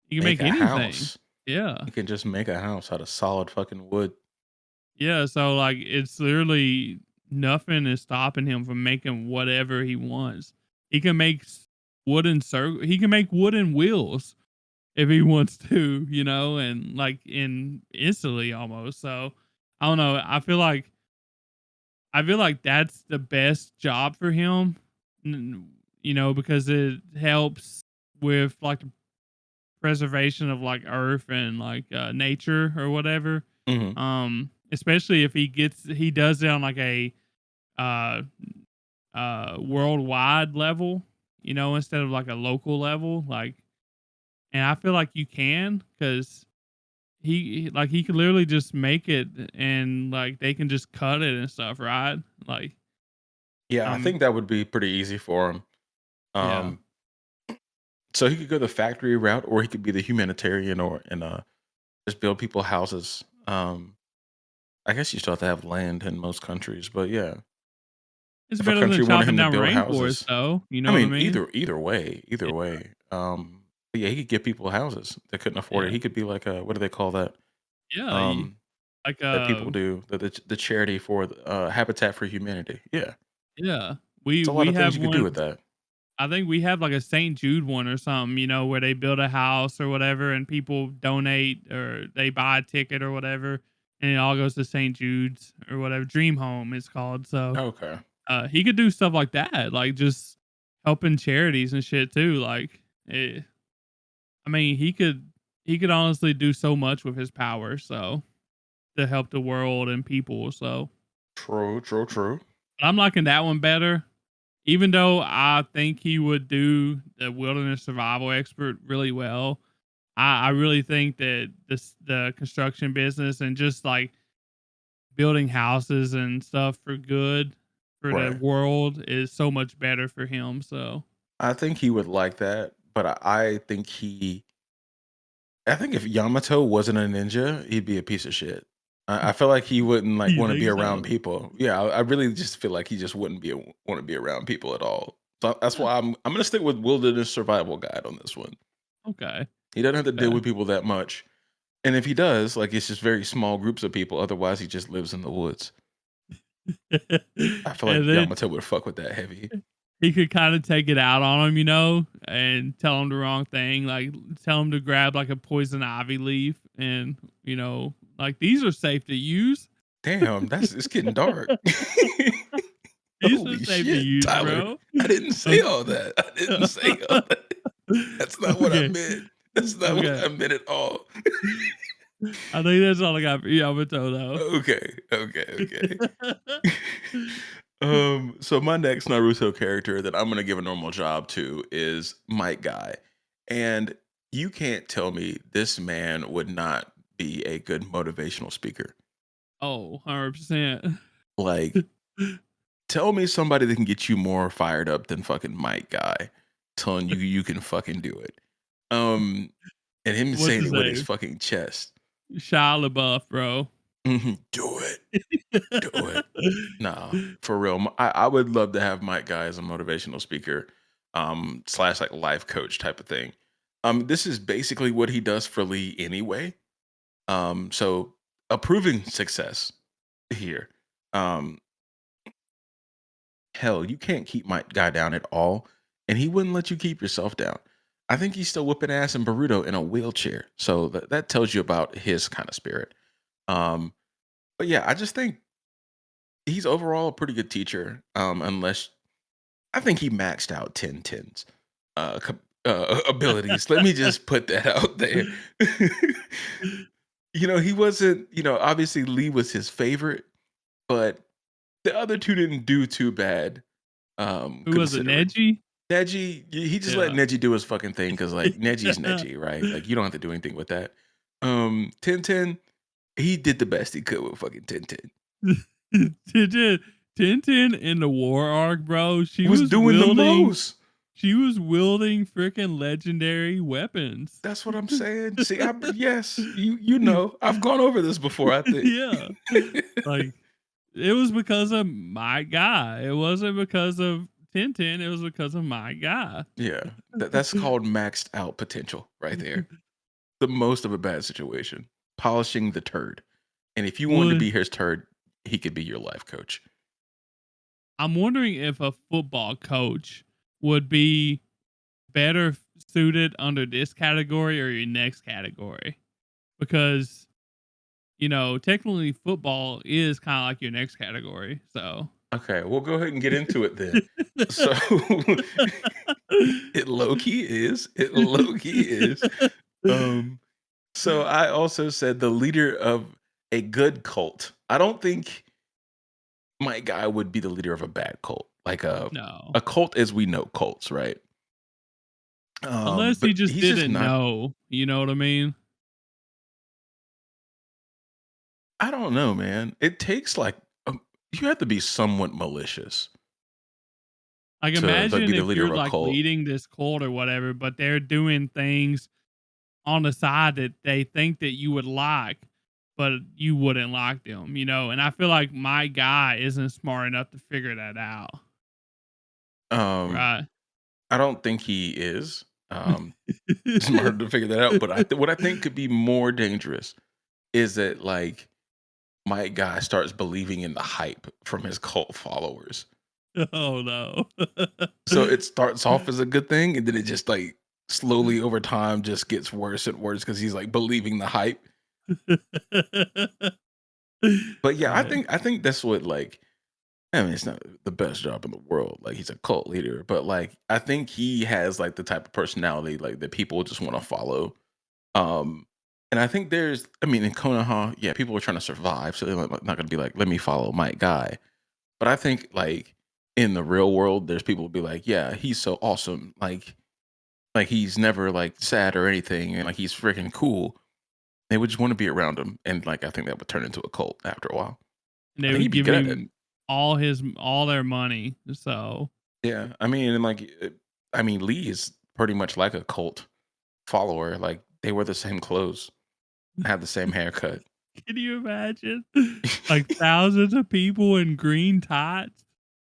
he can make make a anything. house. Yeah. He can just make a house out of solid fucking wood. Yeah. So like it's literally nothing is stopping him from making whatever he wants. He can make wooden circle. He can make wooden wheels if he wants to, and like in instantly almost. So I don't know. I feel like that's the best job for him, because it helps with like the preservation of like earth and like nature or whatever. Mhm. Especially if he does it on like a uh worldwide level, instead of like a local level. Like, and I feel like you can because like he could literally just make it and like they can just cut it and stuff, right? Like, Yeah, I um, think that would be pretty easy for him. yeah. Um, so he could go the factory route, or he could be the humanitarian, or and just build people houses. I guess you still have to have land in most countries, but yeah, It's if a better than country wanted chopping him to down build rainforest houses, though, you I know what I mean, mean? either way, either Yeah, way. But yeah, he could give people houses that couldn't afford it. yeah, He could be like a what do they call that? yeah, Um, like, that people do the charity for Habitat for Humanity. Yeah, yeah, it's a lot we of things have you could do one. with that. I think we have like a St. Jude one or something, where they build a house or whatever and people donate or they buy a ticket or whatever, and it all goes to St. Jude's or whatever. Dream Home is called. So Okay. he could do stuff like that, like just helping charities and shit too. Like, I mean, he could honestly do so much with his power, so to help the world and people. So True, true, true. I'm liking that one better. Even though I think he would do the wilderness survival expert really well, I really think that the construction business and just like building houses and stuff for good for the Right. world is so much better for him. So I think he would like that, but I think if Yamato wasn't a ninja, he'd be a piece of shit. I feel like he wouldn't like you want to be think around so? people. Yeah, I really just feel like he just wouldn't want to be around people at all. So that's Huh, why I'm gonna stick with Wilderness Survival Guide on this one. okay, He doesn't have to deal okay. with people that much, and if he does, like it's just very small groups of people. Otherwise, he just lives in the woods. I feel like And then Yamato would fuck with that heavy. he could kind of take it out on him, and tell him the wrong thing, like tell him to grab like a poison ivy leaf, and like these are safe to use. Damn, it's getting dark. These are Holy safe to shit, use, Tyler. bro. I didn't say all that. I didn't say all that. That's not what I Okay. meant. That's not what Okay. I meant at all. I think that's all I got for Yamato, though. Okay. So my next Naruto character that I'm gonna give a normal job to is Might Guy. And you can't tell me this man would not be a good motivational speaker. Oh, 100%. Like, tell me somebody that can get you more fired up than fucking Might Guy telling you you can fucking do it. And him What's saying his it with his name? fucking chest. Shia LaBeouf, bro. Do it. Do it. Nah, for real. I would love to have Mike Guy as a motivational speaker, slash like life coach type of thing. This is basically what he does for Lee anyway. So approving success here. Um, hell, you can't keep Mike Guy down at all, and he wouldn't let you keep yourself down. I think he's still whipping ass in Boruto in a wheelchair. So that tells you about his kind of spirit. Um, but yeah, I just think he's overall a pretty good teacher. Unless I think he maxed out 10 abilities. Let me just put that out there. He wasn't, obviously Lee was his favorite, but the other two didn't do too bad. Who was it, Considering Neji? Neji, he just let Yeah. Neji do his fucking thing because like Neji's Neji, right? Like you don't have to do anything with that. 10, he did the best he could with fucking 10. Tintin in the war arc, bro. She Was was doing the wielding. most. She was wielding freaking legendary weapons. That's what I'm saying. See, yes, you know, I've gone over this before, I think. Yeah. Like it was because of my guy. It wasn't because of Tintin. It was because of my guy. Yeah, that's called maxed out potential right there. The most of a bad situation. Polishing the turd. And if you wanted to Would be his turd, he could be your life coach. I'm wondering if a football coach would be better suited under this category or your next category, because technically football is kind of like your next category. So Okay, we'll go ahead and get into it then. So it low key is. It low key is. Um, so I also said the leader of a good cult. I don't think my guy would be the leader of a bad cult. Like no, a cult as we know cults, right? unless he But just he's just didn't not. know. You know what I mean? I don't know, man. It takes like you have to be somewhat malicious Like to like be imagine the if leader you're of a like cult. leading this cult or whatever, but they're doing things on the side that they think that you would like, but you wouldn't like them, And I feel like my guy isn't smart enough to figure that out. Um, Right. I don't think he is smart to figure that out. But what I think could be more dangerous is that like my guy starts believing in the hype from his cult followers. Oh no. So it starts off as a good thing, and then it just like slowly over time just gets worse and worse because he's like believing the hype. But yeah, Right. I think that's what like I mean, it's not the best job in the world. Like he's a cult leader, but like I think he has like the type of personality like that people just want to follow. Um, and I think I mean, in Konoha, yeah, people are trying to survive, so they're not going to be like, let me follow my guy. But I think like in the real world, there's people who be like, yeah, he's so awesome, like he's never like sad or anything, and like he's freaking cool. They would just want to be around him, and like I think that would turn into a cult after a while. And I they think he'd would be give good at it. him all their money. So Yeah, I mean, and like, I mean, Lee is pretty much like a cult follower. Like they wear the same clothes, have the same haircut. can you imagine? Like thousands of people in green tights.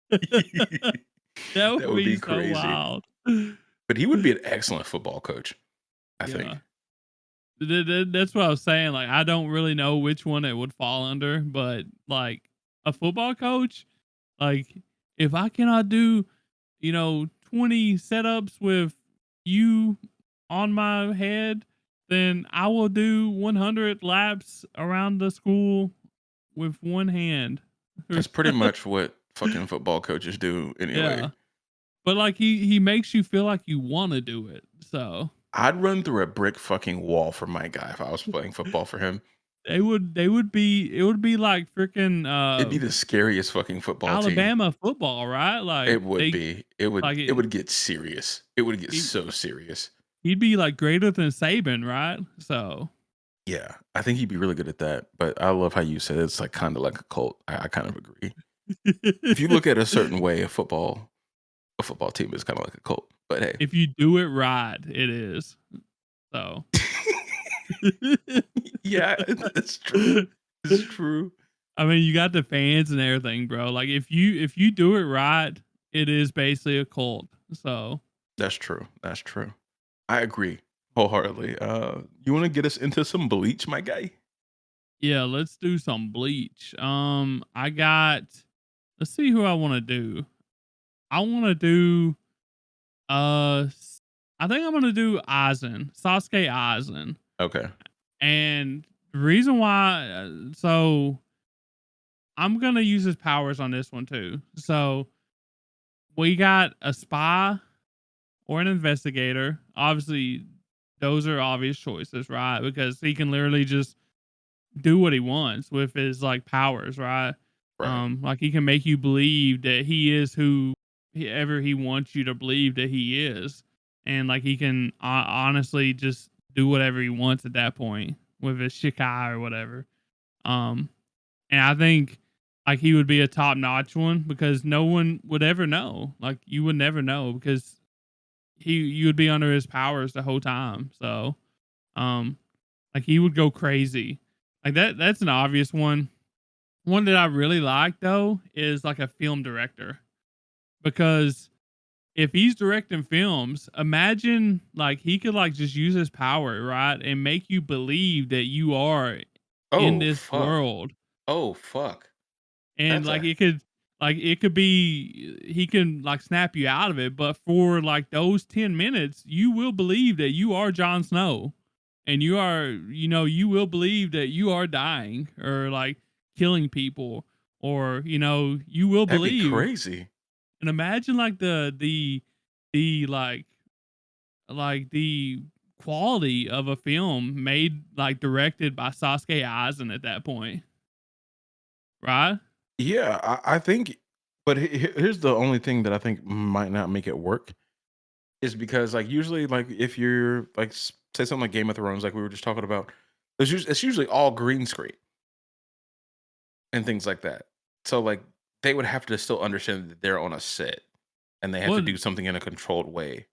That That would would be be so crazy. wild. But he would be an excellent football coach, I think. Yeah. That's what I was saying. Like, I don't really know which one it would fall under, but like a football coach, like if I cannot do 20 setups with you on my head, then I will do 100 laps around the school with one hand. That's pretty much what fucking football coaches do anyway. Yeah. But like he makes you feel like you want to do it. So I'd run through a brick fucking wall for my guy if I was playing football for him. it would be like freaking It'd be the scariest fucking football team. Alabama football, right? Like It would they be. It would like it it, would get serious. It would get he, so serious. he'd be like greater than Saban, right? So Yeah, I think he'd be really good at that. But I love how you said it's like kind of like a cult. I kind of agree. If you look at a certain way, a football team is kind of like a cult. But hey, if you do it right, it is. So yeah, it's true. It's true. I mean, you got the fans and everything, bro. Like if you do it right, it is basically a cult. So That's true. That's true. I agree wholeheartedly. You want to get us into some bleach, my guy? yeah, let's do some bleach. I got. Let's see who I want to do. I want to do. I think I'm gonna do Aizen, Sasuke Aizen, Okay. and the reason why. So I'm gonna use his powers on this one too. So we got a spy or an investigator. Obviously, those are obvious choices, right? Because he can literally just do what he wants with his like powers, right? Right. Like he can make you believe that he is who ever he wants you to believe that he is, and like he can honestly just do whatever he wants at that point with his shikai or whatever. Um, and I think like he would be a top notch one because no one would ever know. Like you would never know because you would be under his powers the whole time. So um like he would go crazy. Like that's an obvious one. One that I really like though is like a film director because if he's directing films, imagine like he could like just use his power, right? And make you believe that you are in Oh this fuck. world. Oh fuck. And That's like a it could be he can like snap you out of it, but for like those 10 minutes, you will believe that you are Jon Snow and you are, you will believe that you are dying or like killing people or, you will that'd be believe. crazy. And imagine like the the quality of a film made like directed by Sasuke Eisen at that point, right? Yeah, I think. But here's the only thing that I think might not make it work is because like usually like if you're like say something like Game of Thrones, like we were just talking about, it's usually all green screen and things like that. So like they would have to still understand that they're on a set and they have to Well, do something in a controlled way.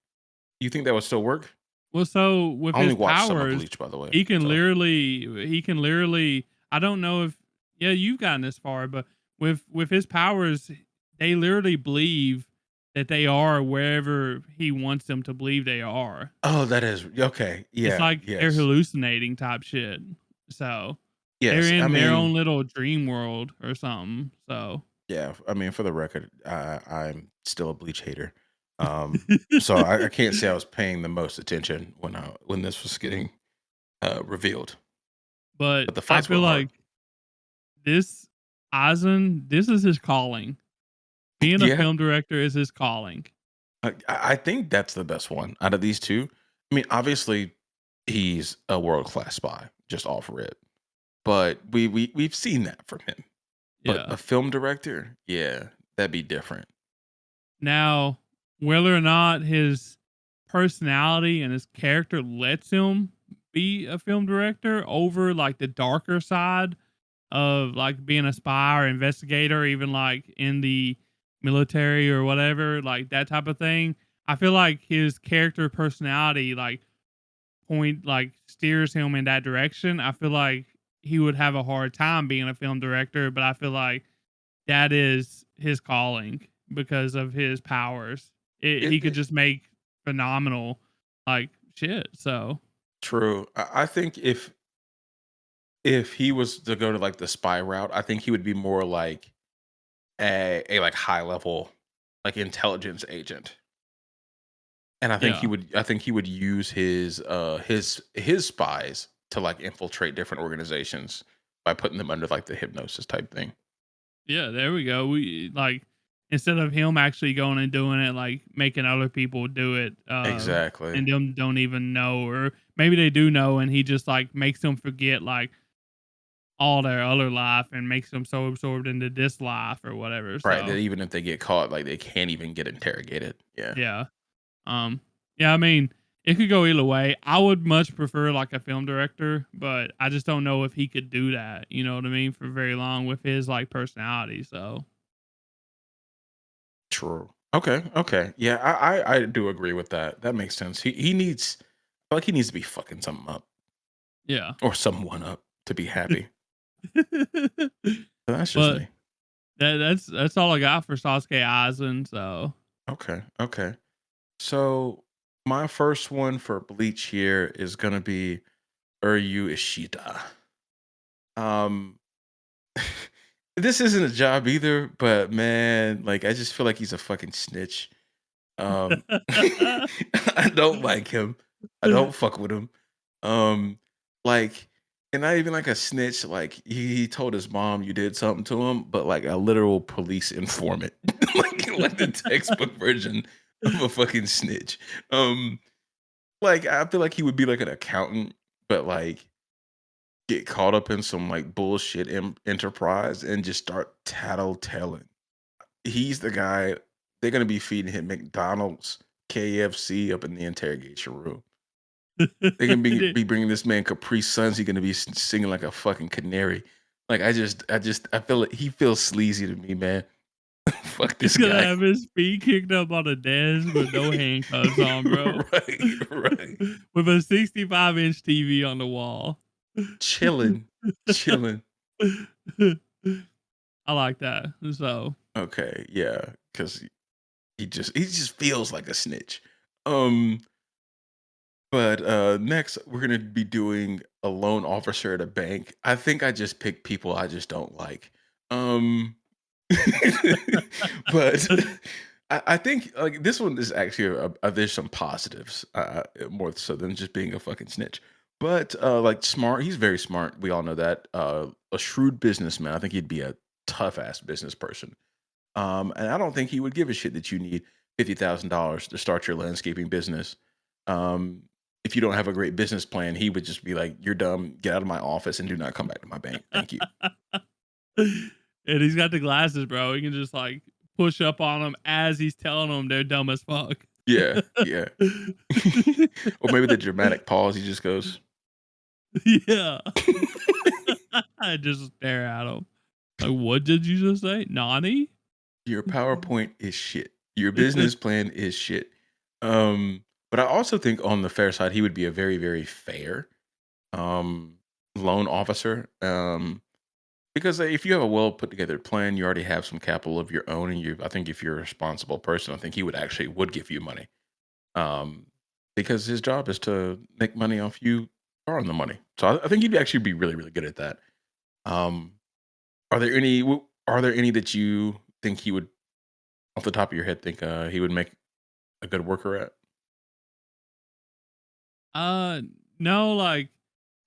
You think that would still work? Well, so with I only his watched some of powers, Bleach, by the way. he can So literally he can literally I don't know if yeah, you've gotten this far, but with his powers, they literally believe that they are wherever he wants them to believe they are. oh, that is okay. It's Yeah. like they're Yes. hallucinating type shit. So they're Yes. I in their own mean, little dream world or something. So yeah. I mean, for the record, I'm still a Bleach hater. So I can't say I was paying the most attention when this was getting revealed. but But the I fights were feel hard. like this Aizen, this is his calling. Being a Yeah. film director is his calling. I think that's the best one out of these two. I mean, obviously, he's a world class spy, just off rip. But we've seen that from him. But Yeah. a film director, yeah, that'd be different. Now, whether or not his personality and his character lets him be a film director over like the darker side of like being a spy or investigator, even like in the military or whatever, like that type of thing. I feel like his character personality like steers him in that direction. I feel like he would have a hard time being a film director, but I feel like that is his calling because of his powers. He could It just make phenomenal like shit. So true. I think if he was to go to like the spy route, I think he would be more like a like high level. like intelligence agent. And Yeah. I think he would use his spies to like infiltrate different organizations by putting them under like the hypnosis type thing. Yeah, there we go. We like instead of him actually going and doing it, like making other people do it, Exactly. and them don't even know, or maybe they do know, and he just like makes them forget like all their other life and makes them so absorbed into this life or whatever. Right. That So even if they get caught, like they can't even get interrogated. Yeah. yeah, um, yeah. I mean, it could go either way. I would much prefer like a film director, but I just don't know if he could do that. You know what I mean? For very long with his like personality. So True. Okay. Okay. Yeah, I do agree with that. That makes sense. He needs I feel like he needs to be fucking something up yeah. or someone up to be happy. But that's just But me. that's all I got for Sasuke Aizen. So Okay. Okay. So my first one for Bleach here is gonna be Uryu Ishida. Um this isn't a job either, but man, like I just feel like he's a fucking snitch. I don't like him. I don't fuck with him. Um, like, and not even like a snitch. Like he told his mom you did something to him, but like a literal police informant, like the textbook version of a fucking snitch. Um, like I feel like he would be like an accountant, but like get caught up in some like bullshit enterprise and just start tattletelling. He's the guy they're gonna be feeding him McDonald's, KFC up in the interrogation room. They're gonna be bringing this man Capri Suns. He's gonna be singing like a fucking canary. Like I feel like he feels sleazy to me, man. Fuck He's this gonna guy. have his feet kicked up on a desk with no handcuffs on, bro. Right, right. With a 65-inch TV on the wall. Chilling, chilling. I like that. So Okay, yeah, because he just feels like a snitch. Um, but next we're gonna be doing a loan officer at a bank. I think I just picked people I just don't like. Um, but I think like this one is actually there's some positives more so than just being a fucking snitch. But like smart, he's very smart. We all know that. A shrewd businessman. I think he'd be a tough ass business person. And I don't think he would give a shit that you need $50,000 to start your landscaping business. Um, if you don't have a great business plan, he would just be like, "You're dumb. Get out of my office and do not come back to my bank. Thank you." and he's got the glasses, bro. He can just like push up on them as he's telling them they're dumb as fuck. Yeah, yeah. Or maybe the dramatic pause. He just goes, Yeah. I just stare at him. Like, what did you just say? Nani? "Your PowerPoint is shit. Your business plan is shit." But I also think on the fair side, he would be a very, very fair um, loan officer. Because if you have a well put together plan, you already have some capital of your own, and I think if you're a responsible person, I think he would actually would give you money. Um, because his job is to make money off you borrowing the money. So I think he'd actually be really, really good at that. Um, are there any that you think he would, off the top of your head, think he would make a good worker at? Uh, no, like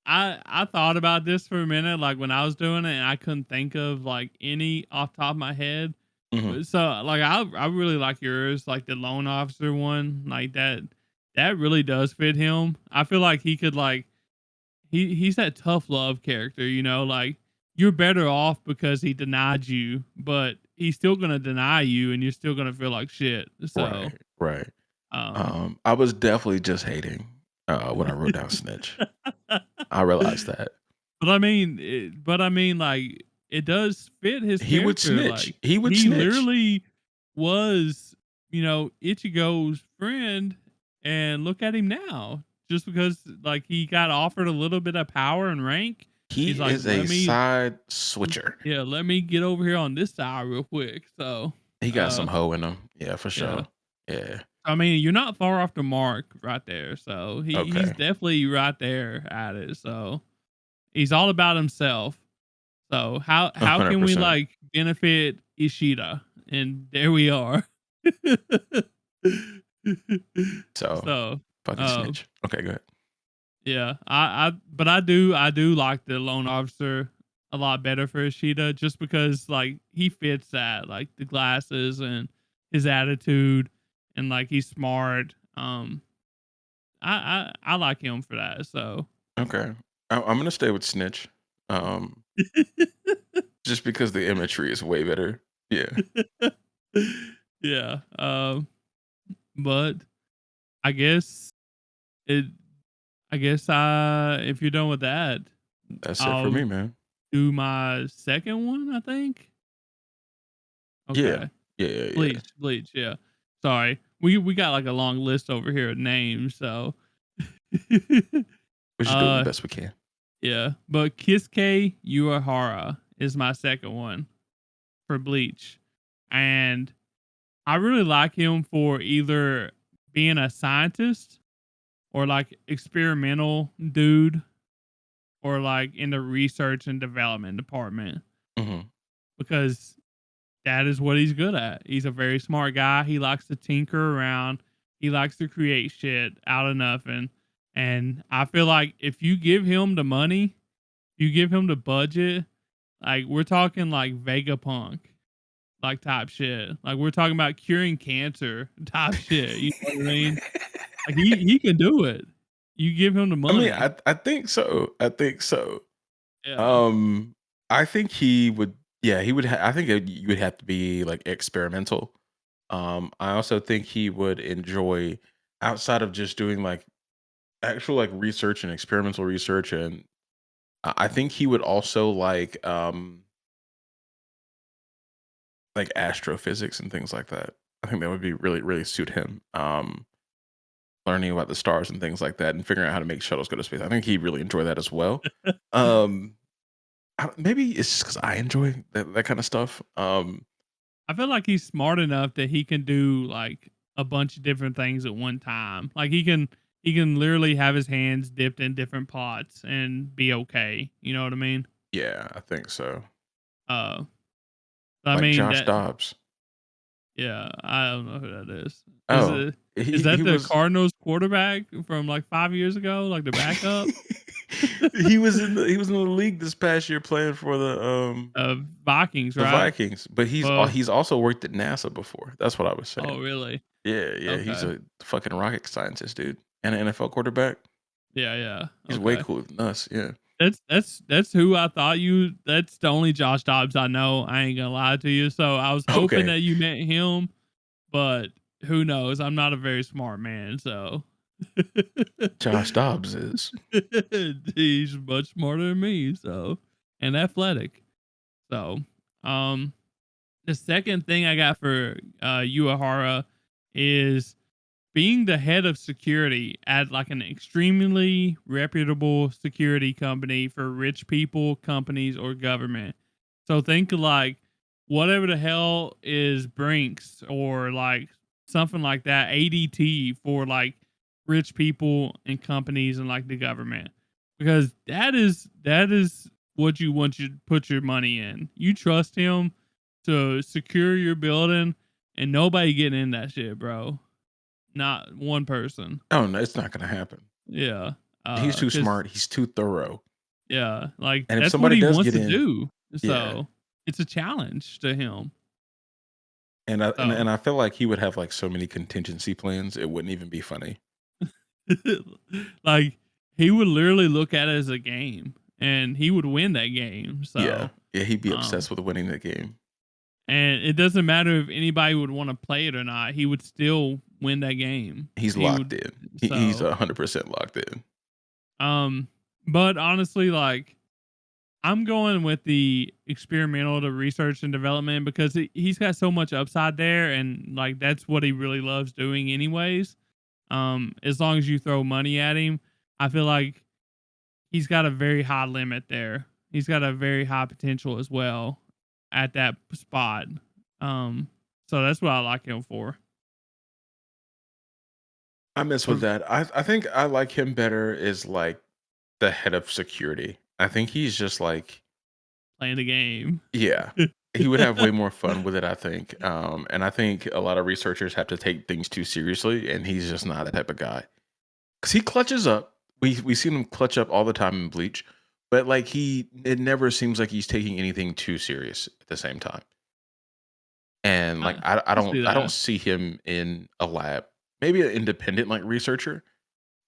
I thought about this for a minute, like when I was doing it, and I couldn't think of like any off the top of my head. Hmm. But so like I really like yours, like the loan officer one, like that. That really does fit him. I feel like he could like he's that tough love character, you know, like you're better off because he denied you, but he's still gonna deny you, and you're still gonna feel like shit. So Right, right. um. I was definitely just hating when I wrote down snitch. I realized that But I mean, like, it does fit his he would character. snitch. Like, He would he snitch. literally was, Ichigo's friend, and look at him now. Just because, like, he got offered a little bit of power and rank, he's He like, is a side switcher. yeah, let me get over here on this side real quick. So, He got uh, some hoe in him. Yeah, for yeah. sure. Yeah. I mean, you're not far off the mark right there. So he's Okay. definitely right there at it. So he's all about himself. So how can we 100%. like benefit Ishida? And there we are. So So, fucking uh, snitch. Okay, go ahead. yeah, but I do like the loan officer a lot better for Ishida just because like he fits that, like the glasses and his attitude and like he's smart. I like him for that. So Okay. I'm gonna stay with snitch. Um, just because the imagery is way better. Yeah, yeah. But I guess it. I guess if you're done with that, that's it for I'll me, man. do my second one. I think. Yeah, Okay. yeah. Bleach. Yeah. Sorry, we got like a long list over here of names. So. We're just doing the uh. best we can. Yeah. But Kisuke Uehara is my second one for Bleach, and I really like him for either being a scientist or like experimental dude or like in the research and development department Hmm. because that is what he's good at. He's a very smart guy. He likes to tinker around. He likes to create shit out of nothing. And I feel like if you give him the money, you give him the budget, like we're talking like Vegapunk like type shit. Like we're talking about curing cancer type shit. You know what I mean? Like he can do it. You give him the I mean, money. I think so. I think so. Yeah. Um, I think he would. Yeah, he would. I think you would have to be like experimental. I also think he would enjoy outside of just doing like actual like research and experimental research, and I think he would also like astrophysics and things like that. I think that would be really suit him. Learning about the stars and things like that, and figuring out how to make shuttles go to space. I think he'd really enjoy that as well. Um, maybe it's just because I enjoy that kind of stuff. I feel like he's smart enough that he can do like a bunch of different things at one time. Like he can literally have his hands dipped in different pots and be okay. You know what I mean? Yeah, I think so. Uh I Like mean Josh that Dobbs. yeah, I don't know who that is. Oh, Is he that the was Cardinals quarterback from like 5 years ago, like the backup? he was in the league this past year playing for Vikings, the right? Vikings, but Well, he's also worked at NASA before. That's what I was saying. oh really? Yeah, he's Okay. a fucking rocket scientist, dude, and an NFL quarterback. Yeah. He's way Okay. cooler than us. Yeah. That's who I thought you. That's the only Josh Dobbs I know. I ain't gonna lie to you. So I was hoping Okay. that you met him, but who knows? I'm not a very smart man, so Josh Dobbs is. he's much smarter than me. So and athletic. So um, the second thing I got for Uehara is being the head of security at like an extremely reputable security company for rich people, companies, or government. So think of like whatever the hell is Brinks or like something like that, ADT for like rich people and companies and like the government. Because that is what you want to put your money in. You trust him to secure your building and nobody getting in that shit, bro. Not one person. Oh no, it's not gonna happen. Yeah. He's too Cause smart. He's too thorough. yeah, like And if that's what somebody he does wants get to in, do. yeah. So it's a challenge to him. And So I feel like he would have like so many contingency plans. It wouldn't even be funny. like he would literally look at it as a game and he would win that game. Yeah, So yeah. He'd be um obsessed with winning the game. and it doesn't matter if anybody would want to play it or not, he would still win that game. He's He locked would in. He's so 100% locked in. um but honestly like I'm going with the experimental to research and development because he's got so much upside there, and like that's what he really loves doing, anyways. As long as you throw money at him, I feel like he's got a very high limit there. He's got a very high potential as well at that spot. Um, so that's what I like him for. I mess with What- that. I think I like him better is like the head of security. I think he's just like Playing the game. yeah. he would have way more fun with it, I think. And I think a lot of researchers have to take things too seriously, and he's just not that type of guy. Because he clutches up. We seen him clutch up all the time in Bleach, but like it never seems like he's taking anything too serious at the same time. And like I see I don't that. see him in a lab. Maybe an independent like researcher,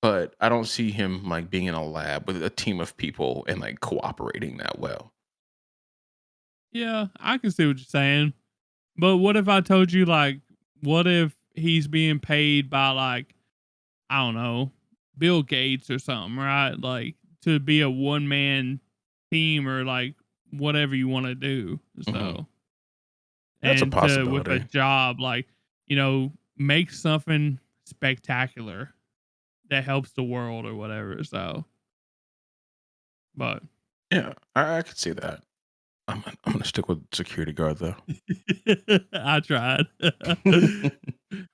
but I don't see him like being in a lab with a team of people and like cooperating that well. Yeah, I can see what you're saying. But what if I told you like, what if he's being paid by like, I don't know, Bill Gates or something, right? Like to be a one man team or like whatever you want to do. Mhm. So That's a and to with a possibility. job like, make something spectacular that helps the world or whatever. So, but Yeah, I could see that. I'm gonna stick with security guard though. I tried. But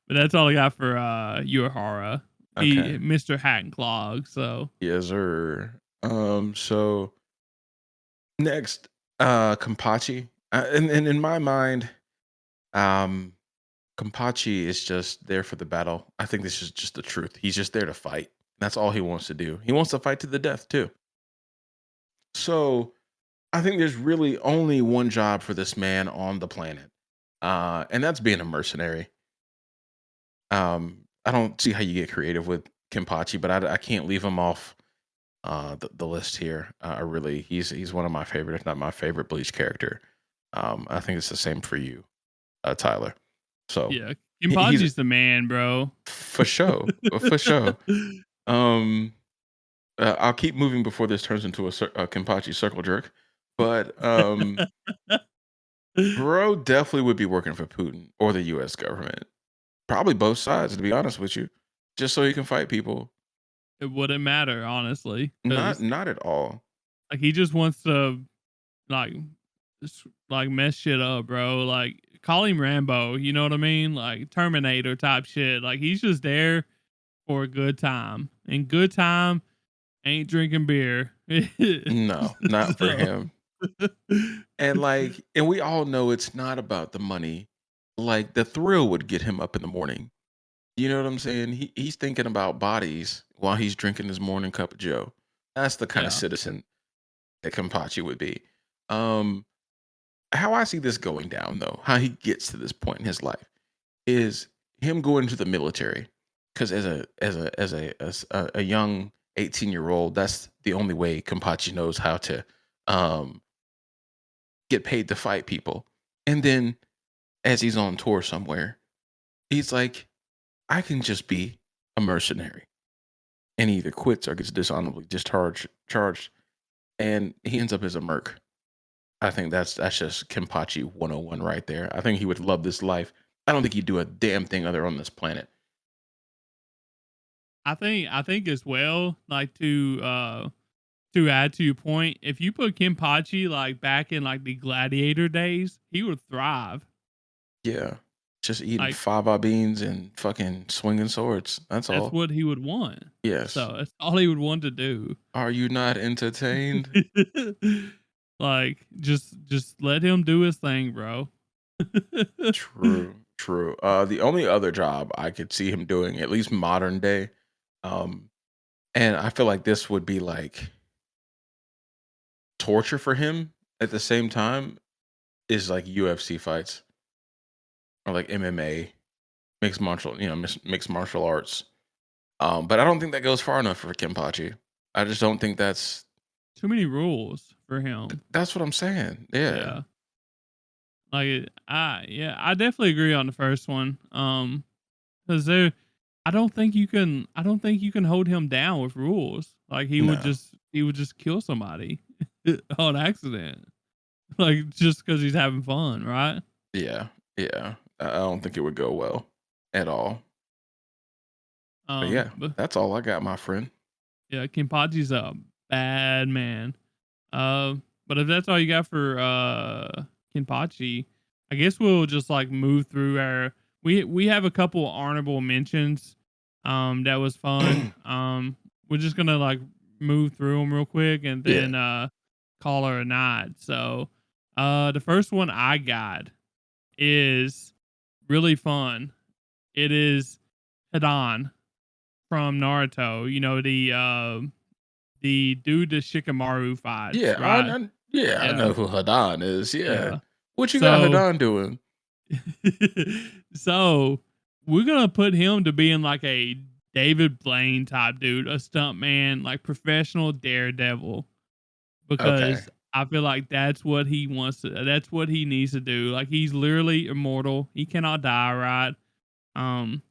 that's all I got for Uehara. Okay. He Mr. Hat and Clog. So Yes, sir. So next, Kampachi. And in my mind, um, Kampachi is just there for the battle. I think this is just the truth. He's just there to fight. That's all he wants to do. He wants to fight to the death too. So I think there's really only one job for this man on the planet, and that's being a mercenary. I don't see how you get creative with Kenpachi, but I can't leave him off the list here. I really, he's one of my favorite, if not my favorite Bleach character. I think it's the same for you, Tyler. So yeah, he's Kimpachi's the man, bro. for sure, for sure. Um, I'll keep moving before this turns into a Kenpachi circle jerk. But bro definitely would be working for Putin or the U.S. government. Probably both sides, to be honest with you, just so he can fight people. It wouldn't matter, honestly, Not because not at all. like he just wants to like like mess shit up, bro. Like call him Rambo, you know what I mean? Like Terminator type shit. Like he's just there for a good time, and good time ain't drinking beer. No, not for So him. And like, and we all know it's not about the money. Like the thrill would get him up in the morning. You know what I'm saying? He's thinking about bodies while he's drinking his morning cup of Joe. That's the kind of yeah, citizen that Kampachi would be. Um, how I see this going down though, how he gets to this point in his life is him going to the military. Because as a young 18-year-old, that's the only way Kampachi knows how to um get paid to fight people. And then as he's on tour somewhere, he's like, I can just be a mercenary. And he either quits or gets dishonorably discharged charged, and he ends up as a merc. I think that's just Kenpachi 101 right there. I think he would love this life. I don't think he'd do a damn thing other on this planet. I think as well, like to add to your point, if you put Kimpachi like back in like the gladiator days, he would thrive. Yeah. Just eating Like fava beans and fucking swinging swords. That's that's all. what he would want. Yes. So that's all he would want to do. Are you not entertained? Like just let him do his thing, bro. True, true. The only other job I could see him doing, at least modern day, um, and I feel like this would be like torture for him at the same time, is like UFC fights or like MMA, mixed martial arts. But I don't think that goes far enough for Kenpachi. I just don't think Too many rules for him. that's what I'm saying. Yeah. Yeah. Like I definitely agree on the first one. Cuz there I don't think you can hold him down with rules. Like No. he would just kill somebody on accident. Like just cuz he's having fun, right? Yeah. Yeah. I don't think it would go well at all. But yeah, But that's all I got, my friend. yeah, Kimpachi's a bad man. Uh, but if that's all you got for Kinpachi, I guess we'll just like move through our we have a couple honorable mentions that was fun. We're just gonna like move through them real quick and Yeah. then call her a night. So The first one I got is really fun. It is Hidan from Naruto. You know, the dude that Shikamaru fights, Yeah, right? I Yeah, know who Hadan is. Yeah, yeah. what you got So Hadan doing? so we're gonna put him to being like a David Blaine type dude, a stunt man, like professional daredevil, Okay, because I feel like that's what he wants to. That's what he needs to do. Like he's literally immortal. He cannot die, right? Um,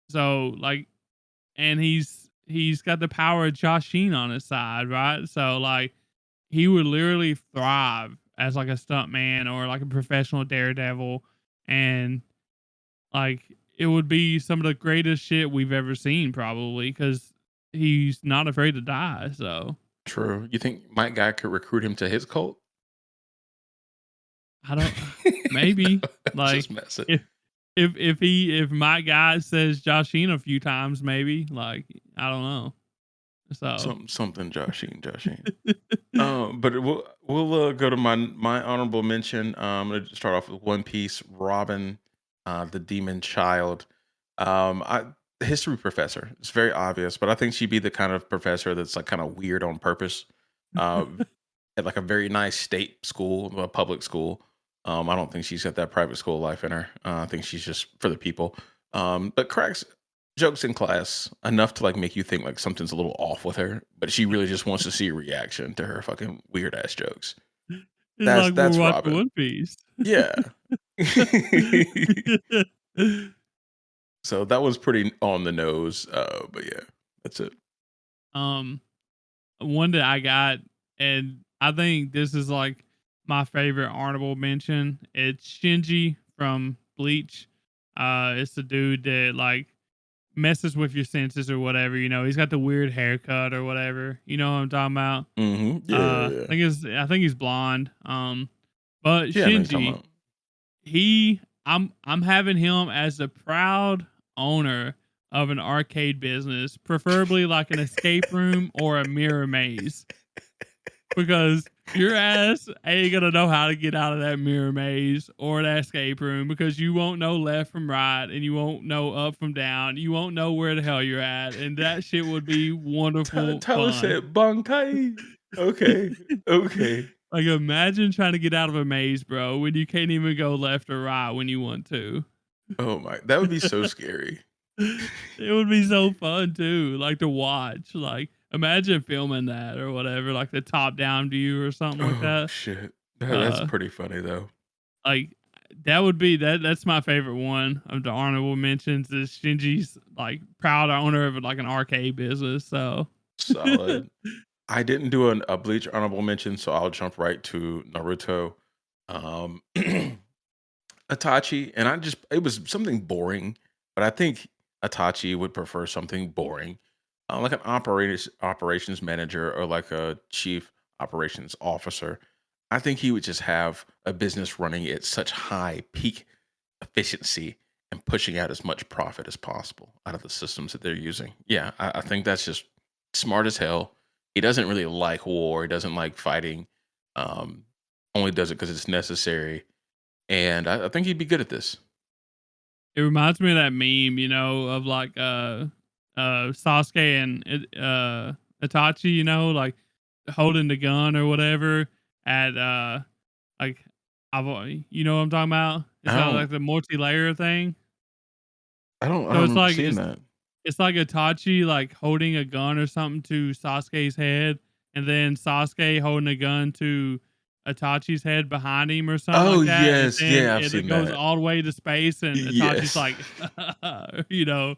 so like, and he's got the power of Joshine on his side, right? So like, he would literally thrive as like a stunt man or like a professional daredevil, and like it would be some of the greatest shit we've ever seen, probably because he's not afraid to die. So true. You think Mike Guy could recruit him to his cult? I don't, maybe like Just messing. if if my guy says Joshine a few times, maybe like I don't know. So Something Joshine. But we'll go to my honorable mention. I'm gonna start off with One Piece. Robin, the Demon Child. I history professor. It's very obvious, but I think she'd be the kind of professor that's like kind of weird on purpose. Um, at like a very nice state school, a public school. I don't think she's got that private school life in her. I think she's just for the people. But cracks jokes in class enough to like make you think like something's a little off with her, but she really just wants to see a reaction to her fucking weird ass jokes. it's That's like we're that's watching Robin. One Piece. Yeah. So that was pretty on the nose. But yeah, that's it. um, one that I got, and I think this is like my favorite honorable mention. It's Shinji from Bleach. It's the dude that like messes with your senses or whatever. You know, he's got the weird haircut or whatever. You know what I'm talking about? Yeah. I think he's blonde. But Yeah, I know you're talking Shinji, about. I'm having him as the proud owner of an arcade business, preferably like an escape room or a mirror maze, because your ass ain't gonna know how to get out of that mirror maze or that escape room because you won't know left from right and you won't know up from down. You won't know where the hell you're at, and that shit would be wonderful Tyler fun. said Bankai. Okay. Okay. Like imagine trying to get out of a maze, bro, when you can't even go left or right when you want to. Oh my, that would be so scary. It would be so fun too, like to watch. Like imagine filming that or whatever, like the top down view or something like Oh that. shit. That's Uh pretty funny though. like that would be that's my favorite one of the honorable mentions is Shinji's like proud owner of like an arcade business. So Solid. I didn't do a Bleach honorable mention, so I'll jump right to Naruto. Um, Itachi, and it was something boring, but I think Itachi would prefer something boring, like an operations manager or like a chief operations officer. I think he would just have a business running at such high peak efficiency and pushing out as much profit as possible out of the systems that they're using. Yeah, I think that's just smart as hell. He doesn't really like war. He doesn't like fighting. Um, only does it because it's necessary. And I think he'd be good at this. it reminds me of that meme, you know, of like Sasuke and Itachi, you know, like holding the gun or whatever at like you know what I'm talking about? It's I got don't, like the multi-layer thing. I So don't remember seeing that. it's like Itachi like holding a gun or something to Sasuke's head, and then Sasuke holding a gun to Itachi's head behind him or something Oh like that, and yes, then yeah, I've it seen goes that. all the way to space, and Itachi's Yes. like, you know,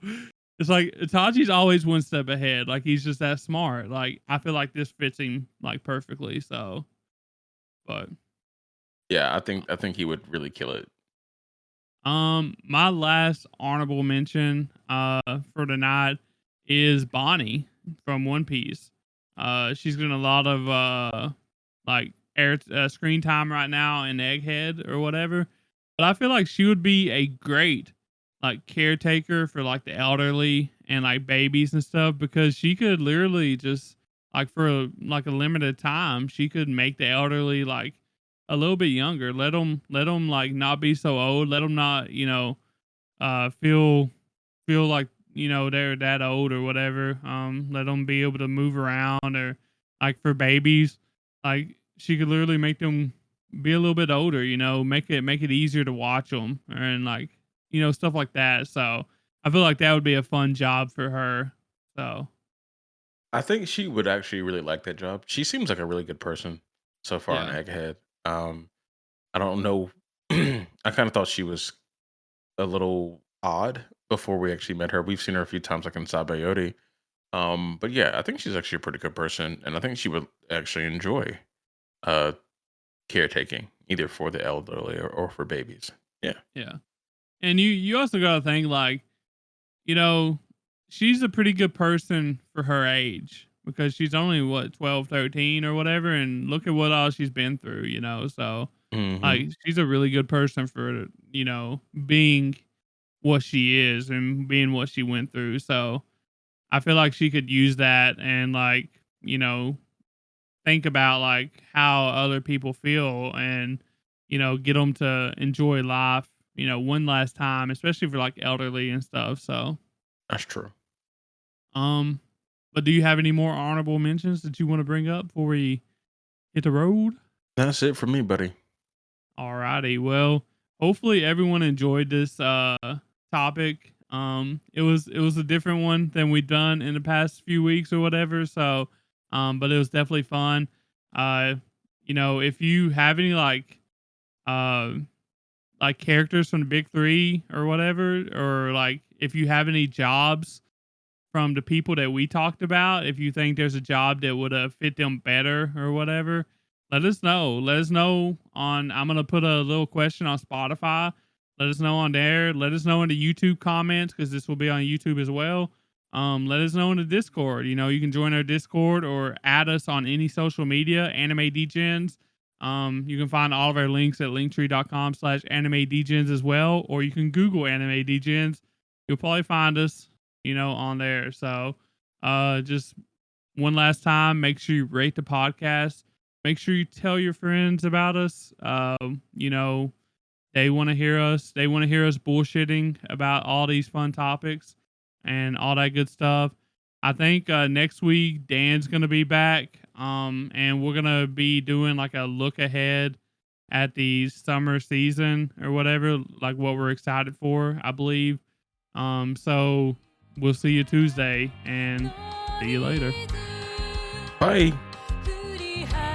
it's like Itachi's always one step ahead. Like he's just that smart. Like I feel like this fits him like perfectly. So, but Yeah, I think he would really kill it. my last honorable mention for tonight is Bonnie from One Piece. She's getting a lot of like air screen time right now in Egghead or whatever. But I feel like she would be a great like caretaker for like the elderly and like babies and stuff because she could literally just like for like a limited time she could make the elderly like a little bit younger. Let them like not be so old. Let them not, feel like, they're that old or whatever. Let them be able to move around, or like for babies, like she could literally make them be a little bit older, make it easier to watch them, and like, stuff like that. So I feel like that would be a fun job for her. So I think she would actually really like that job. She seems like a really good person so far in yeah. Egghead. I don't know. I kind of thought she was a little odd before we actually met her. We've seen her a few times, like in Sabayoti. But yeah, I think she's actually a pretty good person, and I think she would actually enjoy uh caretaking, either for the elderly or for babies. Yeah, Yeah. And you also got to think like, you know, she's a pretty good person for her age, because she's only what, 12, 13 or whatever, and look at what all she's been through, So hmm like she's a really good person for, being what she is and being what she went through. So I feel like she could use that and like, you know, think about like how other people feel, and get them to enjoy life, one last time, especially for like elderly and stuff. So that's true. um but do you have any more honorable mentions that you want to bring up before we hit the road? That's it for me, buddy. Alrighty. Well, hopefully everyone enjoyed this topic. It was a different one than we've done in the past few weeks or whatever. So but it was definitely fun. Uh if you have any uh like characters from the big three or whatever, or like if you have any jobs from the people that we talked about, if you think there's a job that would have fit them better or whatever, let us know. Let us know on, I'm going to put a little question on Spotify. Let us know on there. Let us know in the YouTube comments, because this will be on YouTube as well. Let us know in the Discord. You can join our Discord or add us on any social media, Anime Degens. You can find all of our links at linktree.com/anime degens as well, or you can Google Anime Degens. You'll probably find us, on there. So, just one last time, make sure you rate the podcast. Make sure you tell your friends about us. They want to hear us. They want to hear us bullshitting about all these fun topics and all that good stuff. I think next week Dan's gonna be back, and we're gonna be doing like a look ahead at the summer season or whatever, like what we're excited for, I believe. So we'll see you Tuesday, and see you later. Bye. 振り払